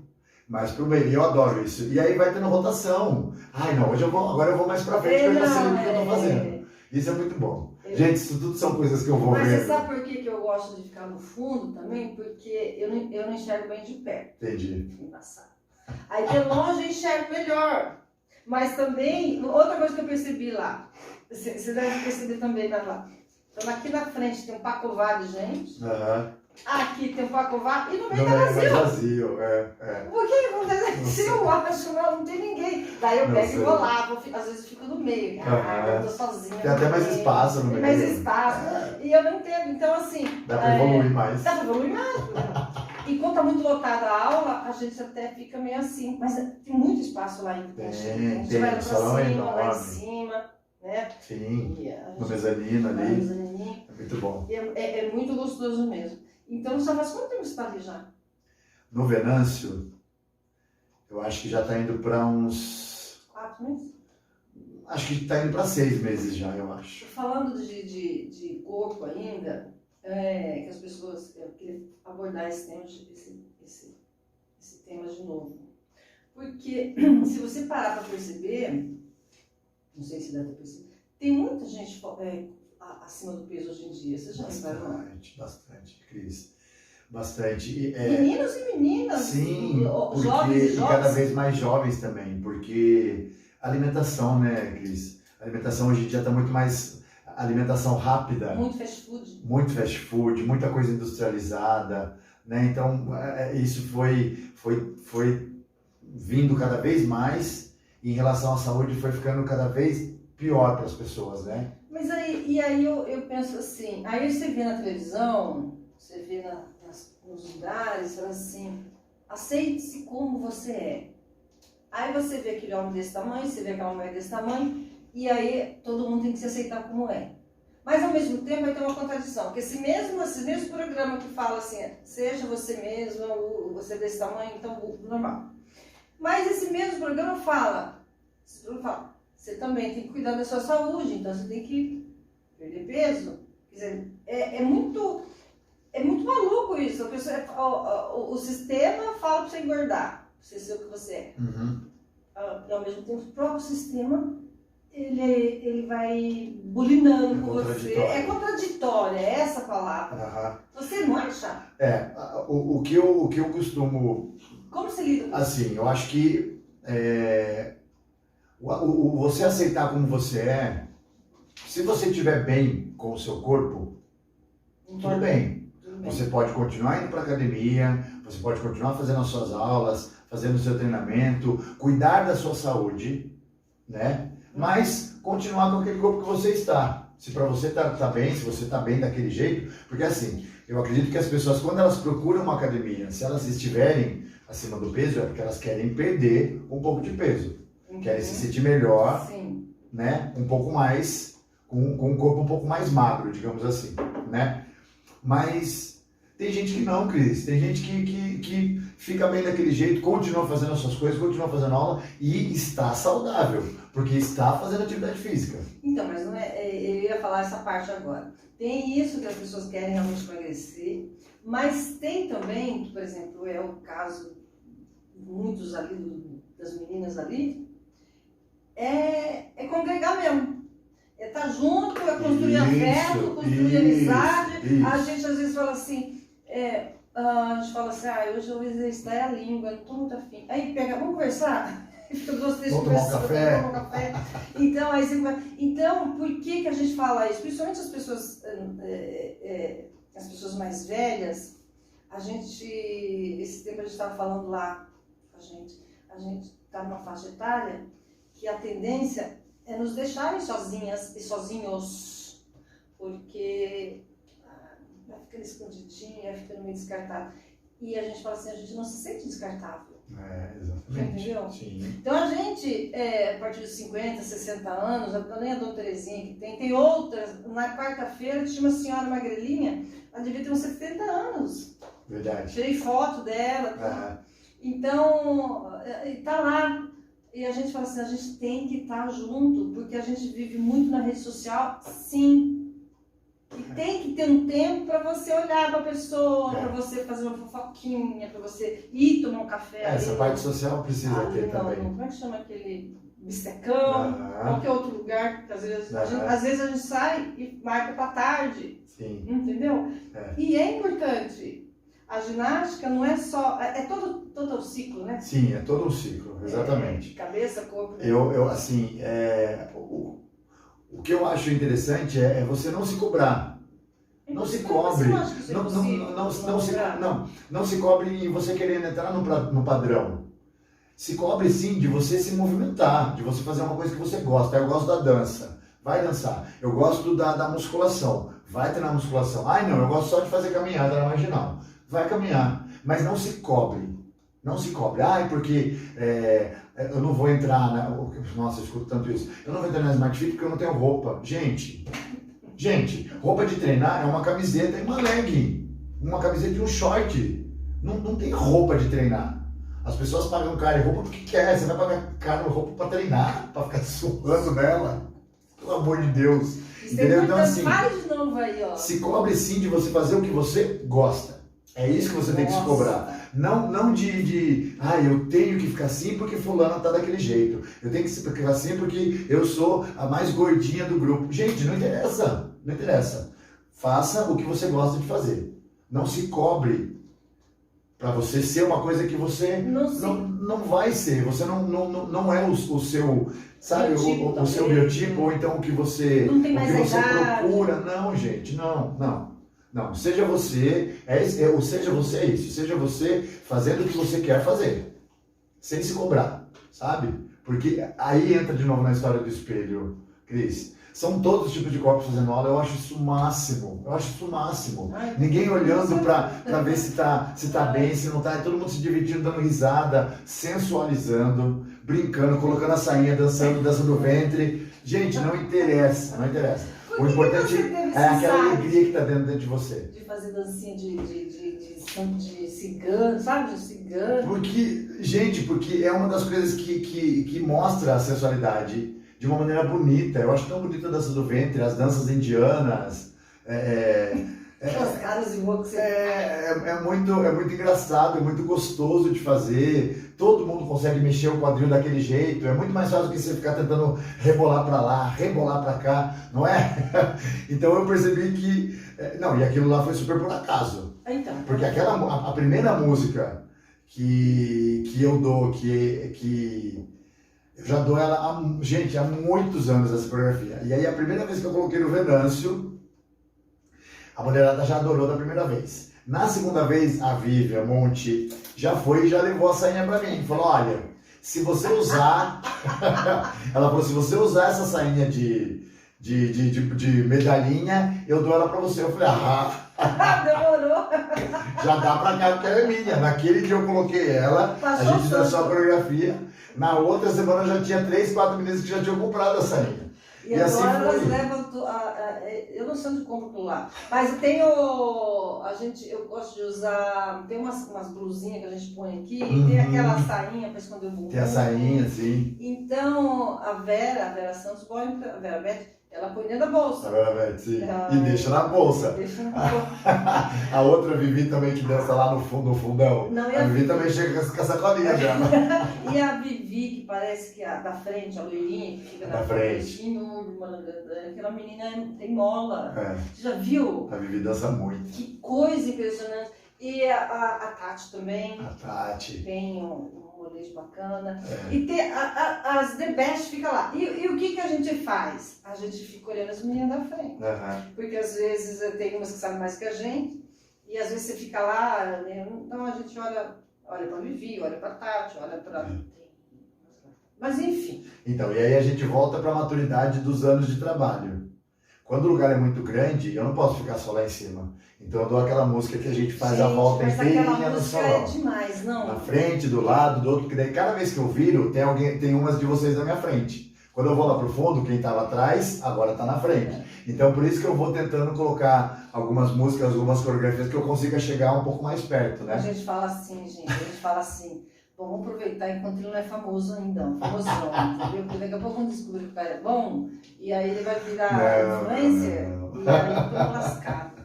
E eu adoro isso. E aí vai tendo rotação. Ai, não, agora eu vou mais pra frente, porque eu já sei o que eu tô fazendo. Isso é muito bom. Gente, isso tudo são coisas que eu vou ver. Mas você sabe por que eu gosto de ficar no fundo também? Porque eu não enxergo bem de perto. Entendi. Embaçado. Aí de longe eu enxergo melhor. Mas também, outra coisa que eu percebi lá, você deve perceber também lá. Então aqui na frente tem um pacová de gente. aqui tem um Pacová e no meio Não tá é mais vazio. vazio. Por que acontece? Não Se sei. eu acho, não tem ninguém. Daí eu Não pego sei. e vou lá, às vezes eu fico no meio. Aham. Eu tô sozinha. Tem até no mais meio. espaço no Tem meio. mais espaço. E eu não entendo. Então, assim. Dá pra evoluir mais. Dá pra evoluir mais. E quando tá muito lotada a aula, a gente até fica meio assim. Mas tem muito espaço lá ainda. A gente Tem, vai o lá pra salão é cima, lá em enorme. cima, né? Sim, E a no gente mezanino vai no ali. mezanininho. É muito bom. É muito gostoso mesmo. Então, só faz quanto tempo você tá ali já? No Venâncio, eu acho que já está indo para uns. 4 meses? Acho que está indo para 6 meses já, eu acho. Falando de corpo ainda, que as pessoas, eu queria abordar esse tema de novo. Porque se você parar para perceber, não sei se dá para perceber, tem muita gente acima do peso hoje em dia. Você já reparou? Bastante, Cris. Bastante. Meninos e meninas, sim, jovens e e cada jovens. vez mais jovens também, porque alimentação, né, Cris? A alimentação hoje em dia está muito mais alimentação rápida. Muito fast food. Muito fast food, muita coisa industrializada, né? Então, isso foi vindo cada vez mais e em relação à saúde foi ficando cada vez pior para as pessoas, né? Mas aí eu penso assim, aí você vê na televisão, você vê nos lugares, fala assim, aceite-se como você é. Aí você vê aquele homem desse tamanho, você vê aquela mulher desse tamanho, e aí todo mundo tem que se aceitar como é. Mas ao mesmo tempo vai ter uma contradição, porque esse mesmo programa que fala assim, seja você mesmo, você desse tamanho, então normal. Mas esse mesmo programa fala, você também tem que cuidar da sua saúde, então você tem que perder peso. Quer dizer, é muito maluco isso. A pessoa, o sistema fala para você engordar, pra você ser o que você é. Uhum. E ao mesmo tempo o próprio sistema ele vai bulinando com você. É contraditório, é essa a palavra. Uhum. Você não acha? O que eu costumo... Como você lida com isso? Assim, eu acho que você aceitar como você é, se você estiver bem com o seu corpo, tudo bem. Você pode continuar indo para academia, você pode continuar fazendo as suas aulas, fazendo o seu treinamento, cuidar da sua saúde, né? Mas continuar com aquele corpo que você está. Se para você tá bem, se você está bem daquele jeito, porque assim, eu acredito que as pessoas, quando elas procuram uma academia, se elas estiverem acima do peso, é porque elas querem perder um pouco de peso. Querem se sentir melhor, sim, né? Um pouco mais, com um corpo um pouco mais magro, digamos assim, né? Mas tem gente que não, Cris. Tem gente que fica bem daquele jeito, continua fazendo as suas coisas, continua fazendo aula e está saudável, porque está fazendo atividade física. Então, mas não eu ia falar essa parte agora. Tem isso que as pessoas querem realmente emagrecer, mas tem também, que por exemplo é o caso de muitos ali, das meninas ali, é congregar mesmo. É estar junto, é construir afeto, construir amizade. A gente às vezes fala assim, a gente fala assim, hoje eu vou exercitar a língua, não estou muito afim. Aí pega, vamos conversar? Eu gostei de conversar, vamos tomar um café. Então, aí você vai... Então, por que a gente fala isso? Principalmente as pessoas mais velhas, esse tempo a gente estava falando lá, a gente está numa faixa etária que a tendência é nos deixarem sozinhas e sozinhos, porque vai ficando escondidinho, vai ficando meio descartável. E a gente fala assim, a gente não se sente descartável. Exatamente. Entendeu? Sim. Então a gente, a partir dos 50, 60 anos, nem a Dona Terezinha que tem outras, na quarta-feira tinha uma senhora magrelinha, ela devia ter uns 70 anos. Verdade. Tirei foto dela. Então, tá lá. E a gente fala assim, a gente tem que estar junto, porque a gente vive muito na rede social, sim. E tem que ter um tempo para você olhar para a pessoa, para você fazer uma fofoquinha, para você ir tomar um café. Essa parte social precisa ter também. Como é que chama aquele bistecão? Qualquer outro lugar, que às vezes a gente sai e marca para tarde. Sim. Entendeu? E é importante. A ginástica não é só... É todo o ciclo, né? Sim, é todo um ciclo, exatamente. Cabeça, corpo... O que eu acho interessante é você não se cobrar. Não se Você cobre. não acha que isso é possível? Não se cobre em você querendo entrar no padrão. Se cobre sim de você se movimentar, de você fazer uma coisa que você gosta. Eu gosto da dança, vai dançar. Eu gosto da musculação, vai treinar musculação. Ai não, eu gosto só de fazer caminhada na marginal. Vai caminhar, mas não se cobre. Não se cobre. Ai, porque eu não vou entrar Nossa, eu escuto tanto isso. Eu não vou entrar na Smart Fit porque eu não tenho roupa. Gente, roupa de treinar é uma camiseta e uma legging. Uma camiseta e um short. Não tem roupa de treinar. As pessoas pagam caro em roupa porque quer. Você vai pagar caro em roupa para treinar, para ficar suando nela. Pelo amor de Deus. Entendeu? Então assim, fale de novo aí, ó. se cobre sim de você fazer o que você gosta. É isso que você tem que se cobrar. Não eu tenho que ficar assim porque fulano tá daquele jeito. Eu tenho que ficar assim porque eu sou a mais gordinha do grupo. Gente, não interessa. Não interessa. Faça o que você gosta de fazer. Não se cobre para você ser uma coisa que você não vai ser. Você não é o seu, sabe, biotipo, o seu biotipo, ou então o que você, não tem mais o que você idade. procura. Não, gente, não. Seja você, seja você é isso. Seja você fazendo o que você quer fazer. Sem se cobrar, sabe? Porque aí entra de novo na história do espelho, Cris. São todos os tipos de corpos fazendo aula, eu acho isso o máximo. Ninguém olhando pra ver se tá bem, se não tá. É todo mundo se divertindo, dando risada, sensualizando, brincando, colocando a sainha, dançando o ventre. Gente, não interessa. O importante é aquela alegria que tá dentro de você. De fazer dancinha de cigano, sabe? De cigano. Porque é uma das coisas que mostra a sensualidade de uma maneira bonita. Eu acho tão bonita a dança do ventre, as danças indianas. Aquelas caras de boca que você é muito engraçado, é muito gostoso de fazer. Todo mundo consegue mexer o quadril daquele jeito. É muito mais fácil do que você ficar tentando rebolar para lá, rebolar para cá, não é? Então eu percebi que... e aquilo lá foi super por acaso. Então. Porque a primeira música que eu dou, que eu já dou ela há muitos anos, essa coreografia. E aí a primeira vez que eu coloquei no Venâncio, a mulherada já adorou da primeira vez. Na segunda vez, a Vivian Monte já foi e já levou a sainha pra mim. Falou, olha, se você usar... Ela falou, se você usar essa sainha de medalhinha, eu dou ela pra você. Eu falei, demorou. Já dá pra cá porque ela é minha. Naquele dia eu coloquei ela, a gente dançou a coreografia. Na outra semana já tinha 3, 4 meninas que já tinham comprado a sainha. E agora assim elas levam, eu não sei onde compro aquilo lá, mas eu gosto de usar, tem umas blusinhas que a gente põe aqui, tem aquela sainha para esconder o bumbum. Tem a sainha, sim. Então, a Vera Santos põe, a Vera Beth, ela põe dentro da bolsa. A Vera Beth, sim. E deixa na bolsa. Deixa na bolsa. A outra Vivi também que dança lá no fundão. Não, a Vivi também chega com a sacolinha já. E a Vivi, que parece que da frente, a loirinha, que fica da frente. Aquela menina tem mola. Você já viu? A Vivi dança muito. Que coisa impressionante. E a Tati também. A Tati. Tem um molejo bacana. E tem as The Best fica lá. E o que a gente faz? A gente fica olhando as meninas da frente. Porque às vezes tem umas que sabem mais que a gente. E às vezes você fica lá, então a gente olha para Vivi, olha para Tati, olha para... Mas enfim. Então, e aí a gente volta para a maturidade dos anos de trabalho. Quando o lugar é muito grande, eu não posso ficar só lá em cima. Então eu dou aquela música que a gente faz a volta inteirinha no salão. É demais, não? Na frente, do lado, do outro, porque daí cada vez que eu viro, tem umas de vocês na minha frente. Quando eu vou lá pro fundo, quem estava atrás, agora está na frente. Então por isso que eu vou tentando colocar algumas músicas, algumas coreografias que eu consiga chegar um pouco mais perto, né? A gente fala assim, bom, vamos aproveitar enquanto ele não é famoso ainda, famosão, entendeu? Porque daqui a pouco vamos descobrir que o cara é bom, e aí ele vai virar influencer, e aí eu tô lascado.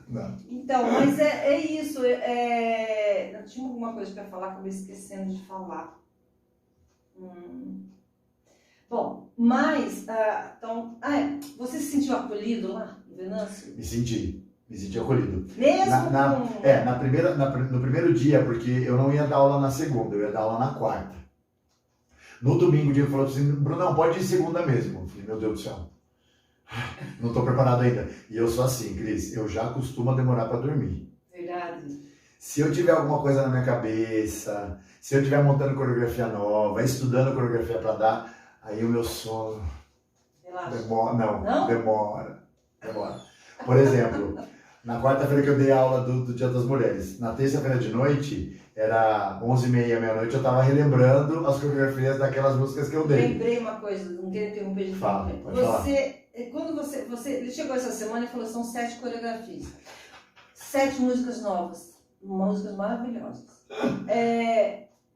Então, mas é isso, eu tinha alguma coisa para falar, acabei esquecendo de falar. Bom, mas, então, você se sentiu acolhido lá no Venâncio? Me senti acolhido. Mesmo no primeiro dia, porque eu não ia dar aula na segunda, eu ia dar aula na quarta. No domingo o Diego falou assim, Brunão, pode ir segunda mesmo. Eu falei, meu Deus do céu. Não estou preparado ainda. E eu sou assim, Cris, eu já costumo demorar para dormir. Verdade. Se eu tiver alguma coisa na minha cabeça, se eu estiver montando coreografia nova, estudando coreografia para dar, aí o meu sono Relaxa. demora. Não? Demora. Por exemplo, na quarta-feira que eu dei aula do Dia das Mulheres, na terça-feira de noite, era 11h30, meia-noite, eu estava relembrando as coreografias daquelas músicas que eu dei. Lembrei uma coisa, não queria interromper de Fala, tempo. pode falar. Quando ele chegou essa semana e falou, são 7 coreografias. 7 músicas novas. Músicas maravilhosas.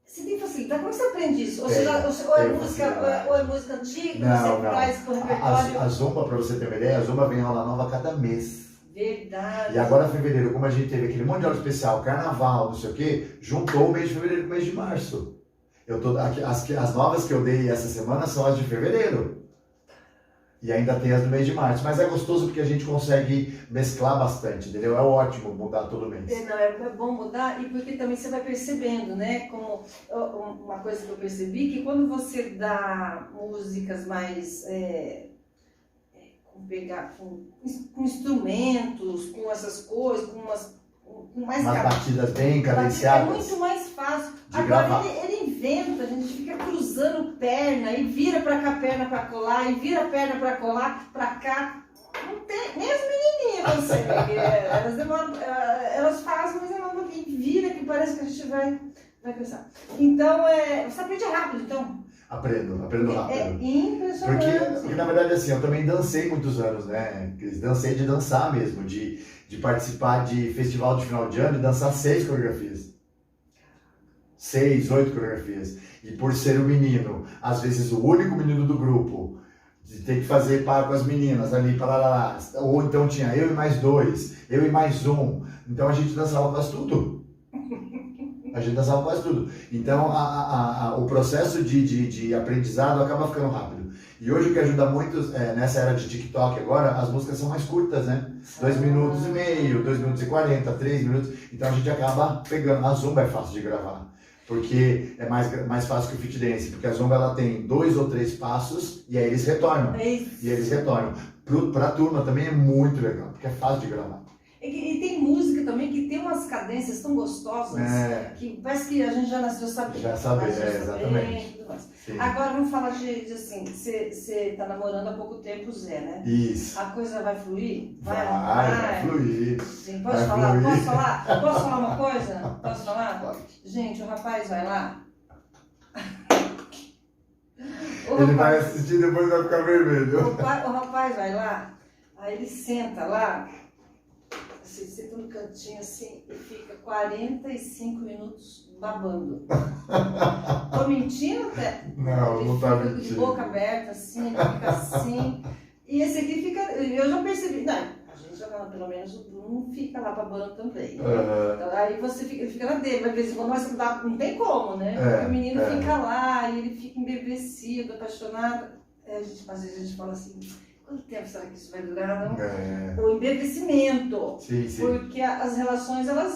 Você tem facilidade? Como você aprende isso? Ou é música antiga? Não, você traz pro repertório? A Zumba, para você ter uma ideia, a Zumba vem aula nova a cada mês. Verdade. E agora, fevereiro, como a gente teve aquele monte de aula especial, carnaval, não sei o quê, juntou o mês de fevereiro com o mês de março. As novas que eu dei essa semana são as de fevereiro. E ainda tem as do mês de março. Mas é gostoso porque a gente consegue mesclar bastante, entendeu? É ótimo mudar todo mês. É bom mudar e porque também você vai percebendo, né? Como uma coisa que eu percebi, que quando você dá músicas mais... com instrumentos, com essas coisas, com mais umas batidas bem cadenciadas. É muito mais fácil. De Agora gravar. ele inventa, a gente fica cruzando perna e vira pra cá a perna pra colar, e vira a perna pra colar, pra cá. Não tem, nem as menininhas conseguem. Elas demoram, elas fazem, mas é uma que vira que parece que a gente vai pensar. Então, você aprende rápido, então. Aprendo rápido. É impressionante. Porque, na verdade, assim, eu também dancei muitos anos, né? Dancei de dançar mesmo, de participar de festival de final de ano e dançar 6 coreografias. 6, 8 coreografias. E por ser o menino, às vezes o único menino do grupo, de ter que fazer par com as meninas ali, lá. Ou então tinha eu e mais 2, eu e mais 1. Então a gente dançava quase tudo. Então, o processo de aprendizado acaba ficando rápido. E hoje o que ajuda muito, nessa era de TikTok agora, as músicas são mais curtas, né? 2 minutos e meio, 2 minutos e 40, 3 minutos. Então a gente acaba pegando. A Zumba é fácil de gravar, porque é mais fácil que o Fit Dance, porque a Zumba ela tem 2 ou 3 passos e aí eles retornam. Para a turma também é muito legal, porque é fácil de gravar. E tem música também que tem umas cadências tão gostosas, que parece que a gente já nasceu sabendo. Já sabe, exatamente. Agora vamos falar de assim, você está namorando há pouco tempo o Zé, né? Isso. A coisa vai fluir? Vai fluir. Sim, posso falar uma coisa? Posso falar? Pode. Gente, o rapaz vai lá. Ele vai assistir e depois vai ficar vermelho. O rapaz vai lá, aí ele senta lá, você senta no cantinho assim e fica 45 minutos babando. Tô mentindo, Té? Não tá mentindo. De boca aberta, assim, ele fica assim. E esse aqui fica. Eu já percebi. Não, a gente já fala, pelo menos o Bruno fica lá babando também. Então, aí ele fica na dele, mas não tem como, né? Porque o menino fica lá e ele fica embevecido, apaixonado. Às vezes a gente fala assim. Quanto tempo será que isso vai durar? Não? O embevecimento. Sim. Porque as relações elas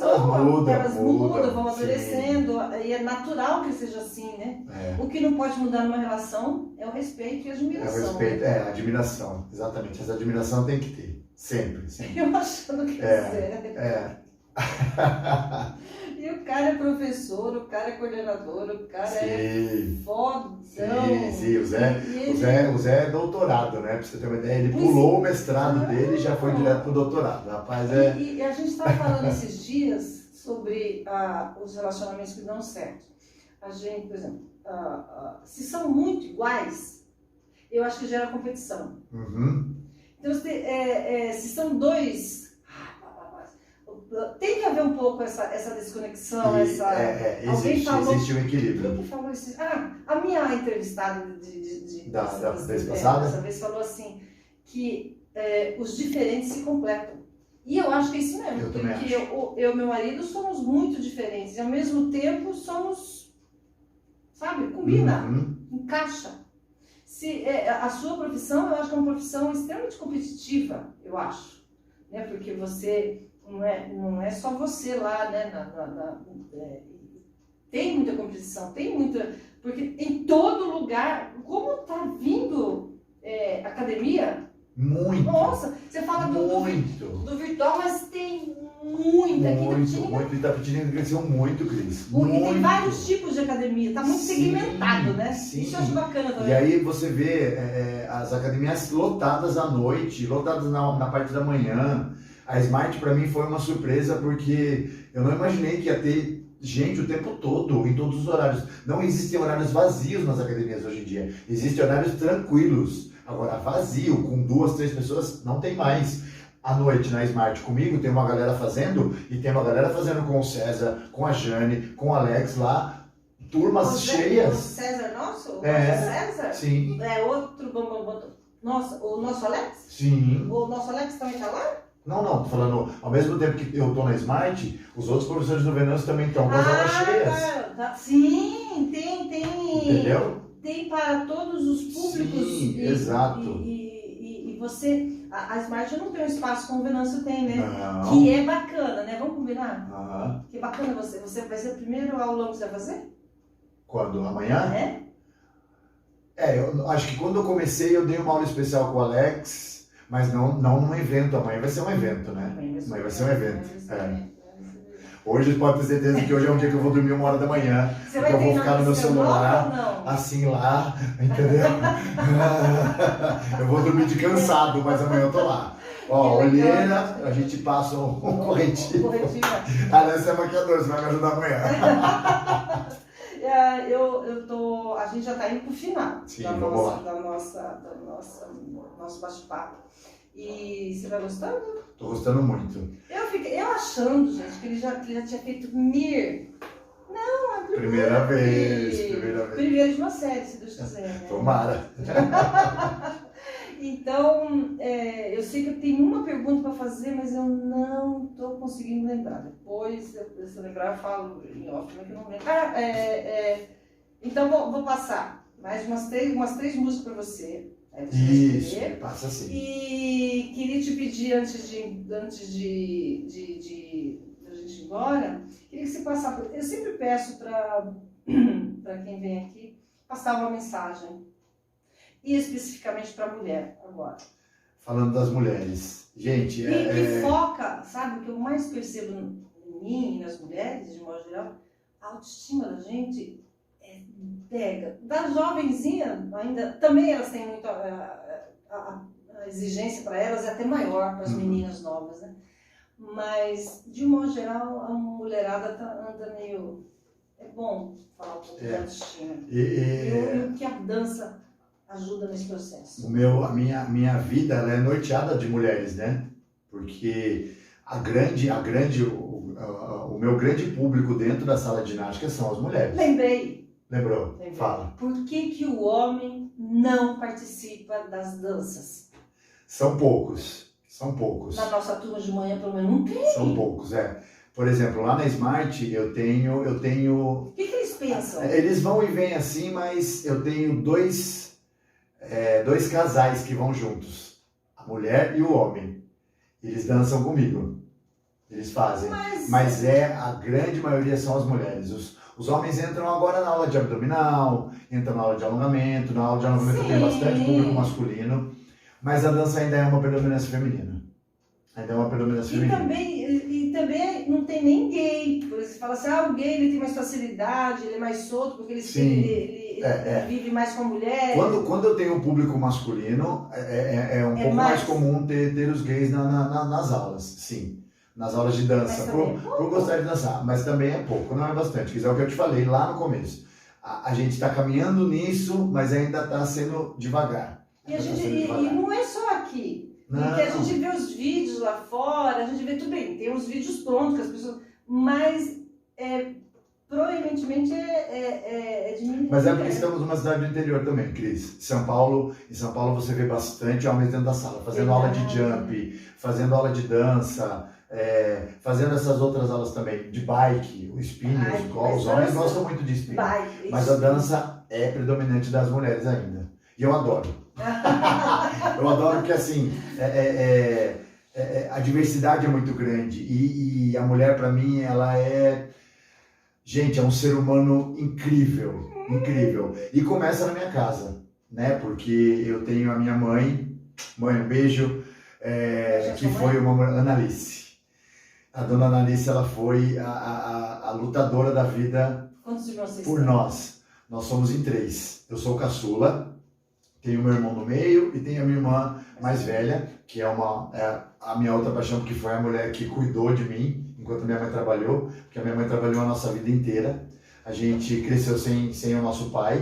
mudam, vão amadurecendo. E é natural que seja assim, né? O que não pode mudar numa relação é o respeito e a admiração. É o respeito, a admiração. Exatamente. Essa admiração tem que ter. Sempre. Eu achando que E o cara é professor, o cara é coordenador, o cara é fodão. Sim. O Zé é doutorado, né? Pra você ter uma ideia, ele pulou o mestrado dele e já foi direto pro doutorado. Rapaz, E a gente estava falando esses dias sobre os relacionamentos que dão certo. A gente, por exemplo, se são muito iguais, eu acho que gera competição. Então, se são dois... Tem que haver um pouco essa desconexão, existe um equilíbrio. Quem que falou isso? A minha entrevistada dessa vez falou assim, que os diferentes se completam. E eu acho que é isso mesmo, porque eu e meu marido somos muito diferentes, e ao mesmo tempo somos, sabe, combina, encaixa. A sua profissão, eu acho que é uma profissão extremamente competitiva, eu acho, né? Porque você... Não é só você lá, né? Tem muita competição, porque em todo lugar, como está vindo academia, Muito. Nossa, você fala Muito. do virtual, mas tem muita. Aqui Muito. Itapetininga cresceu muito, Cris. E tem Muito. vários tipos de academia, tá muito segmentado, né? Sim. Isso eu acho bacana também. E aí você vê as academias lotadas à noite, lotadas na parte da manhã. A Smart para mim foi uma surpresa porque eu não imaginei que ia ter gente o tempo todo, em todos os horários. Não existem horários vazios nas academias hoje em dia. Existem horários tranquilos. Agora, vazio, com 2, 3 pessoas, não tem mais. À noite na Smart comigo tem uma galera fazendo e tem uma galera fazendo com o César, com a Jane, com o Alex lá, turmas cheias. O César nosso? O É, nosso César? Sim. É outro bambambam. Nossa, o nosso Alex? Sim. O nosso Alex também tá lá? Não, tô falando, ao mesmo tempo que eu tô na Smart, os outros professores do Venâncio também estão com as aulas cheias. Tá. Sim, tem. Entendeu? Tem para todos os públicos. Sim, exato. E você, a Smart não tem um espaço como o Venâncio tem, né? Não. Que é bacana, né? Vamos combinar? Aham. Que bacana você. Você vai ser o primeiro aulão que você vai fazer? Quando? Amanhã? É? Eu acho que quando eu comecei eu dei uma aula especial com o Alex, mas não num evento. Amanhã vai ser um evento, né? Amanhã vai ser um evento. Hoje pode ter certeza que hoje é um dia que eu vou dormir 1h da manhã. Você porque eu vou ficar no meu celular, não? assim lá, entendeu? Eu vou dormir de cansado, mas amanhã eu tô lá. Ó, olheira, a gente passa um corretivo. Aliás, você é maquiador, você vai me ajudar amanhã. A gente já está indo para o final. Sim, do nosso bate-papo. E você vai gostando? Tô gostando muito. Eu achando, gente, que ele já tinha feito Mir. Não, é a Primeira vez. Primeiro de uma série, se Deus quiser. Né? Tomara. Então, eu sei que eu tenho uma pergunta para fazer, mas eu não estou conseguindo lembrar. Depois, se eu lembrar, eu falo em off, mas que eu não lembro. Então, vou passar mais umas três músicas para você. Isso, passa assim. E queria te pedir, antes de a gente ir embora, queria que você passasse. Eu sempre peço para quem vem aqui passar uma mensagem. E especificamente para a mulher, agora. Falando das mulheres. Gente, que foca, sabe, o que eu mais percebo em mim e nas mulheres, de modo geral, a autoestima da gente pega. Da jovenzinha, ainda, também elas têm muito, a exigência para elas é até maior para as meninas novas, né? Mas, de modo geral, a mulherada anda meio... É bom falar um pouco da autoestima. E o que a dança ajuda nesse processo. A minha vida ela é norteada de mulheres, né? Porque o meu grande público dentro da sala de ginástica são as mulheres. Lembrou? Fala. Por que o homem não participa das danças? São poucos. Na nossa turma de manhã, pelo menos, não tem. São poucos, Por exemplo, lá na Smart eu tenho... O que eles pensam? Eles vão e vêm assim, mas eu tenho dois casais que vão juntos. A mulher e o homem. Eles dançam comigo. Eles fazem. Mas a grande maioria são as mulheres. Os homens entram agora na aula de abdominal, entram na aula de alongamento. Na aula de alongamento tem bastante público masculino. Mas a dança ainda é uma predominância feminina. E também não tem nem gay. Por isso você fala assim, o gay ele tem mais facilidade, ele é mais solto, porque ele vive mais com a mulher. Quando eu tenho um público masculino, é um pouco mais comum ter os gays nas aulas, sim. Nas aulas de dança, por gostar de dançar. Mas também é pouco, não é bastante. Que é o que eu te falei lá no começo. A gente está caminhando nisso, mas ainda está sendo devagar. E não é só aqui. Não. Porque a gente vê os vídeos lá fora, a gente vê tudo bem, tem uns vídeos prontos que as pessoas... Mas proeminentemente é diminuído. Mas é porque estamos numa cidade do interior também, Cris. Em São Paulo você vê bastante homens dentro da sala, fazendo aula de jump, fazendo aula de dança, fazendo essas outras aulas também, de bike, o spinning, os homens gostam muito de spinning. Mas a dança é predominante das mulheres ainda. E eu adoro. Eu adoro porque assim, a diversidade é muito grande e a mulher para mim ela gente, é um ser humano incrível. E começa na minha casa, né? Porque eu tenho a minha mãe, Mãe, um beijo. Que foi uma mulher, Analice. A dona Analice, ela foi a lutadora da vida por nós. Nós somos em 3. Eu sou o caçula, tenho meu irmão no meio e tenho a minha irmã mais velha, que é a minha outra paixão, porque foi a mulher que cuidou de mim enquanto minha mãe trabalhou, porque a minha mãe trabalhou a nossa vida inteira. A gente cresceu sem o nosso pai,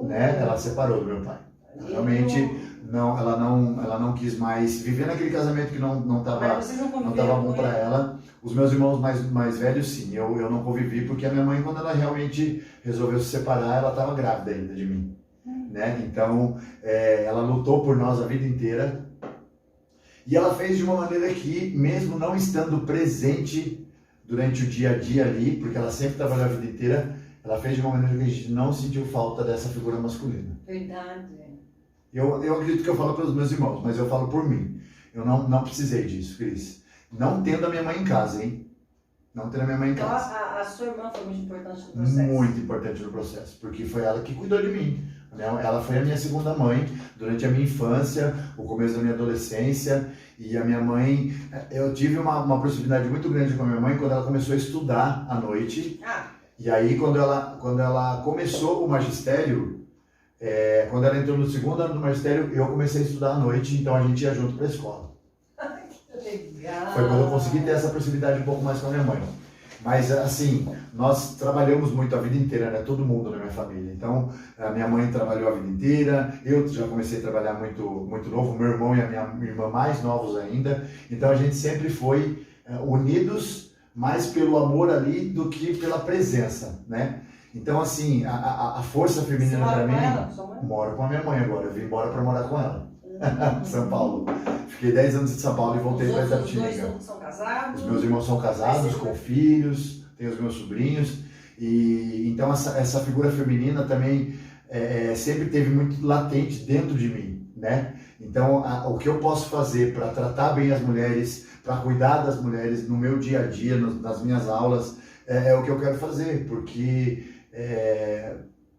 né? Ela separou do meu pai. Realmente ela não quis mais viver naquele casamento que não estava bom para ela. Os meus irmãos mais velhos, sim, eu não convivi, porque a minha mãe, quando ela realmente resolveu se separar, ela estava grávida ainda de mim. Né? Então, ela lutou por nós a vida inteira. E ela fez de uma maneira que, mesmo não estando presente durante o dia a dia ali, porque ela sempre trabalhou a vida inteira, ela fez de uma maneira que a gente não sentiu falta dessa figura masculina. Verdade. Eu acredito que eu falo pelos meus irmãos, mas eu falo por mim. Eu não precisei disso, Cris. Não tendo a minha mãe em casa, hein? Não tendo a minha mãe em casa. Então, a sua irmã foi muito importante no processo. Muito importante no processo, porque foi ela que cuidou de mim. Ela foi a minha segunda mãe durante a minha infância, o começo da minha adolescência. E a minha mãe, eu tive uma proximidade muito grande com a minha mãe quando ela começou a estudar à noite. E aí, quando ela começou o magistério, quando ela entrou no segundo ano do magistério, eu comecei a estudar à noite, então a gente ia junto para a escola. Que legal! Foi quando eu consegui ter essa proximidade um pouco mais com a minha mãe. Mas, assim, nós trabalhamos muito a vida inteira, né? Todo mundo na minha família. Então, a minha mãe trabalhou a vida inteira, eu já comecei a trabalhar muito, muito novo, meu irmão e a minha irmã mais novos ainda. Então, a gente sempre foi unidos mais pelo amor ali do que pela presença, né? Então, assim, a força feminina para mim... Moro com a minha mãe agora, eu vim embora para morar com ela. São Paulo. Fiquei 10 anos em São Paulo e voltei para Itapetininga. Os dois são casados? Os meus irmãos são casados, com filhos, tenho os meus sobrinhos. E então essa figura feminina também sempre teve muito latente dentro de mim, né? Então o que eu posso fazer para tratar bem as mulheres, para cuidar das mulheres no meu dia a dia, nas minhas aulas, é o que eu quero fazer, porque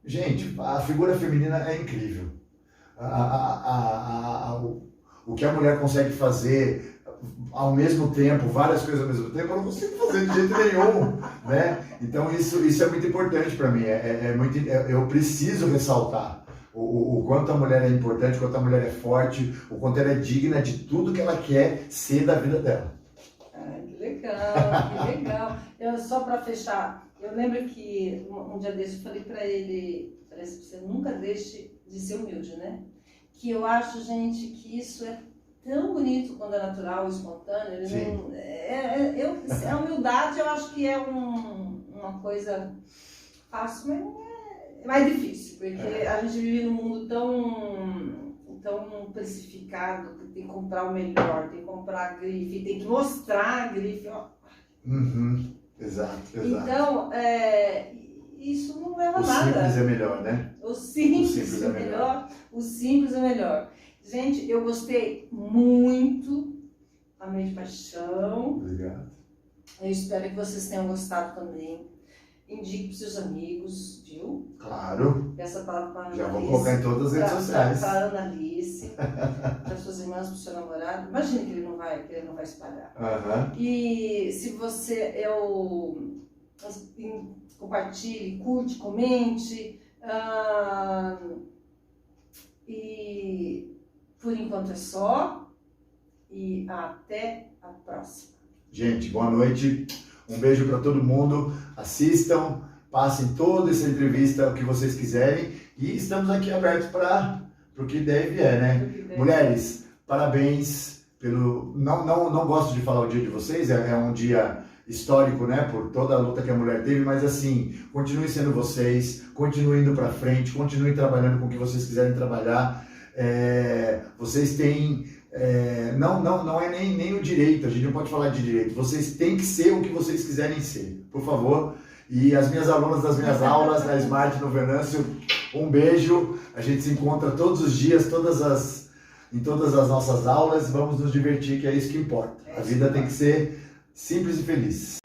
gente, a figura feminina é incrível. O que a mulher consegue fazer ao mesmo tempo, várias coisas ao mesmo tempo, eu não consigo fazer de jeito nenhum, né? Então isso é muito importante para mim, eu preciso ressaltar o quanto a mulher é importante, o quanto a mulher é forte, o quanto ela é digna de tudo que ela quer ser da vida dela. Que legal, que legal. Só para fechar, eu lembro que um dia desse eu falei para ele, você nunca deixe de ser humilde, né? Que eu acho, gente, que isso é tão bonito quando é natural, espontâneo. A humildade eu acho que é uma coisa fácil, mas é mais difícil, porque a gente vive num mundo tão precificado, que tem que comprar o melhor, tem que comprar a grife, tem que mostrar a grife. Uhum. Exato. Então, isso não leva a nada. O simples é melhor, né? O simples é melhor. O simples é melhor. Gente, eu gostei muito. Amei de paixão. Obrigado. Eu espero que vocês tenham gostado também. Indique para os seus amigos, viu? Claro. Essa palavra para a Analice. Já vou colocar em todas as redes sociais. Para a Analice, para suas irmãs, para o seu namorado. Imagina que ele não vai espalhar. Uhum. E se você... compartilhe, curte, comente. E por enquanto é só. E até a próxima. Gente, boa noite. Um beijo para todo mundo. Assistam, passem toda essa entrevista, o que vocês quiserem. E estamos aqui abertos para o que deve né? Mulheres, parabéns pelo... Não gosto de falar o dia de vocês, é um dia histórico, né, por toda a luta que a mulher teve, mas assim, continuem sendo vocês, continuem indo para frente, continuem trabalhando com o que vocês quiserem trabalhar. Vocês têm, não é nem o direito, a gente não pode falar de direito, vocês têm que ser o que vocês quiserem ser, por favor. E as minhas alunas das minhas aulas, na Smart no Venâncio, um beijo, a gente se encontra todos os dias, em todas as nossas aulas, vamos nos divertir, que é isso que importa. A vida tem que ser simples e feliz.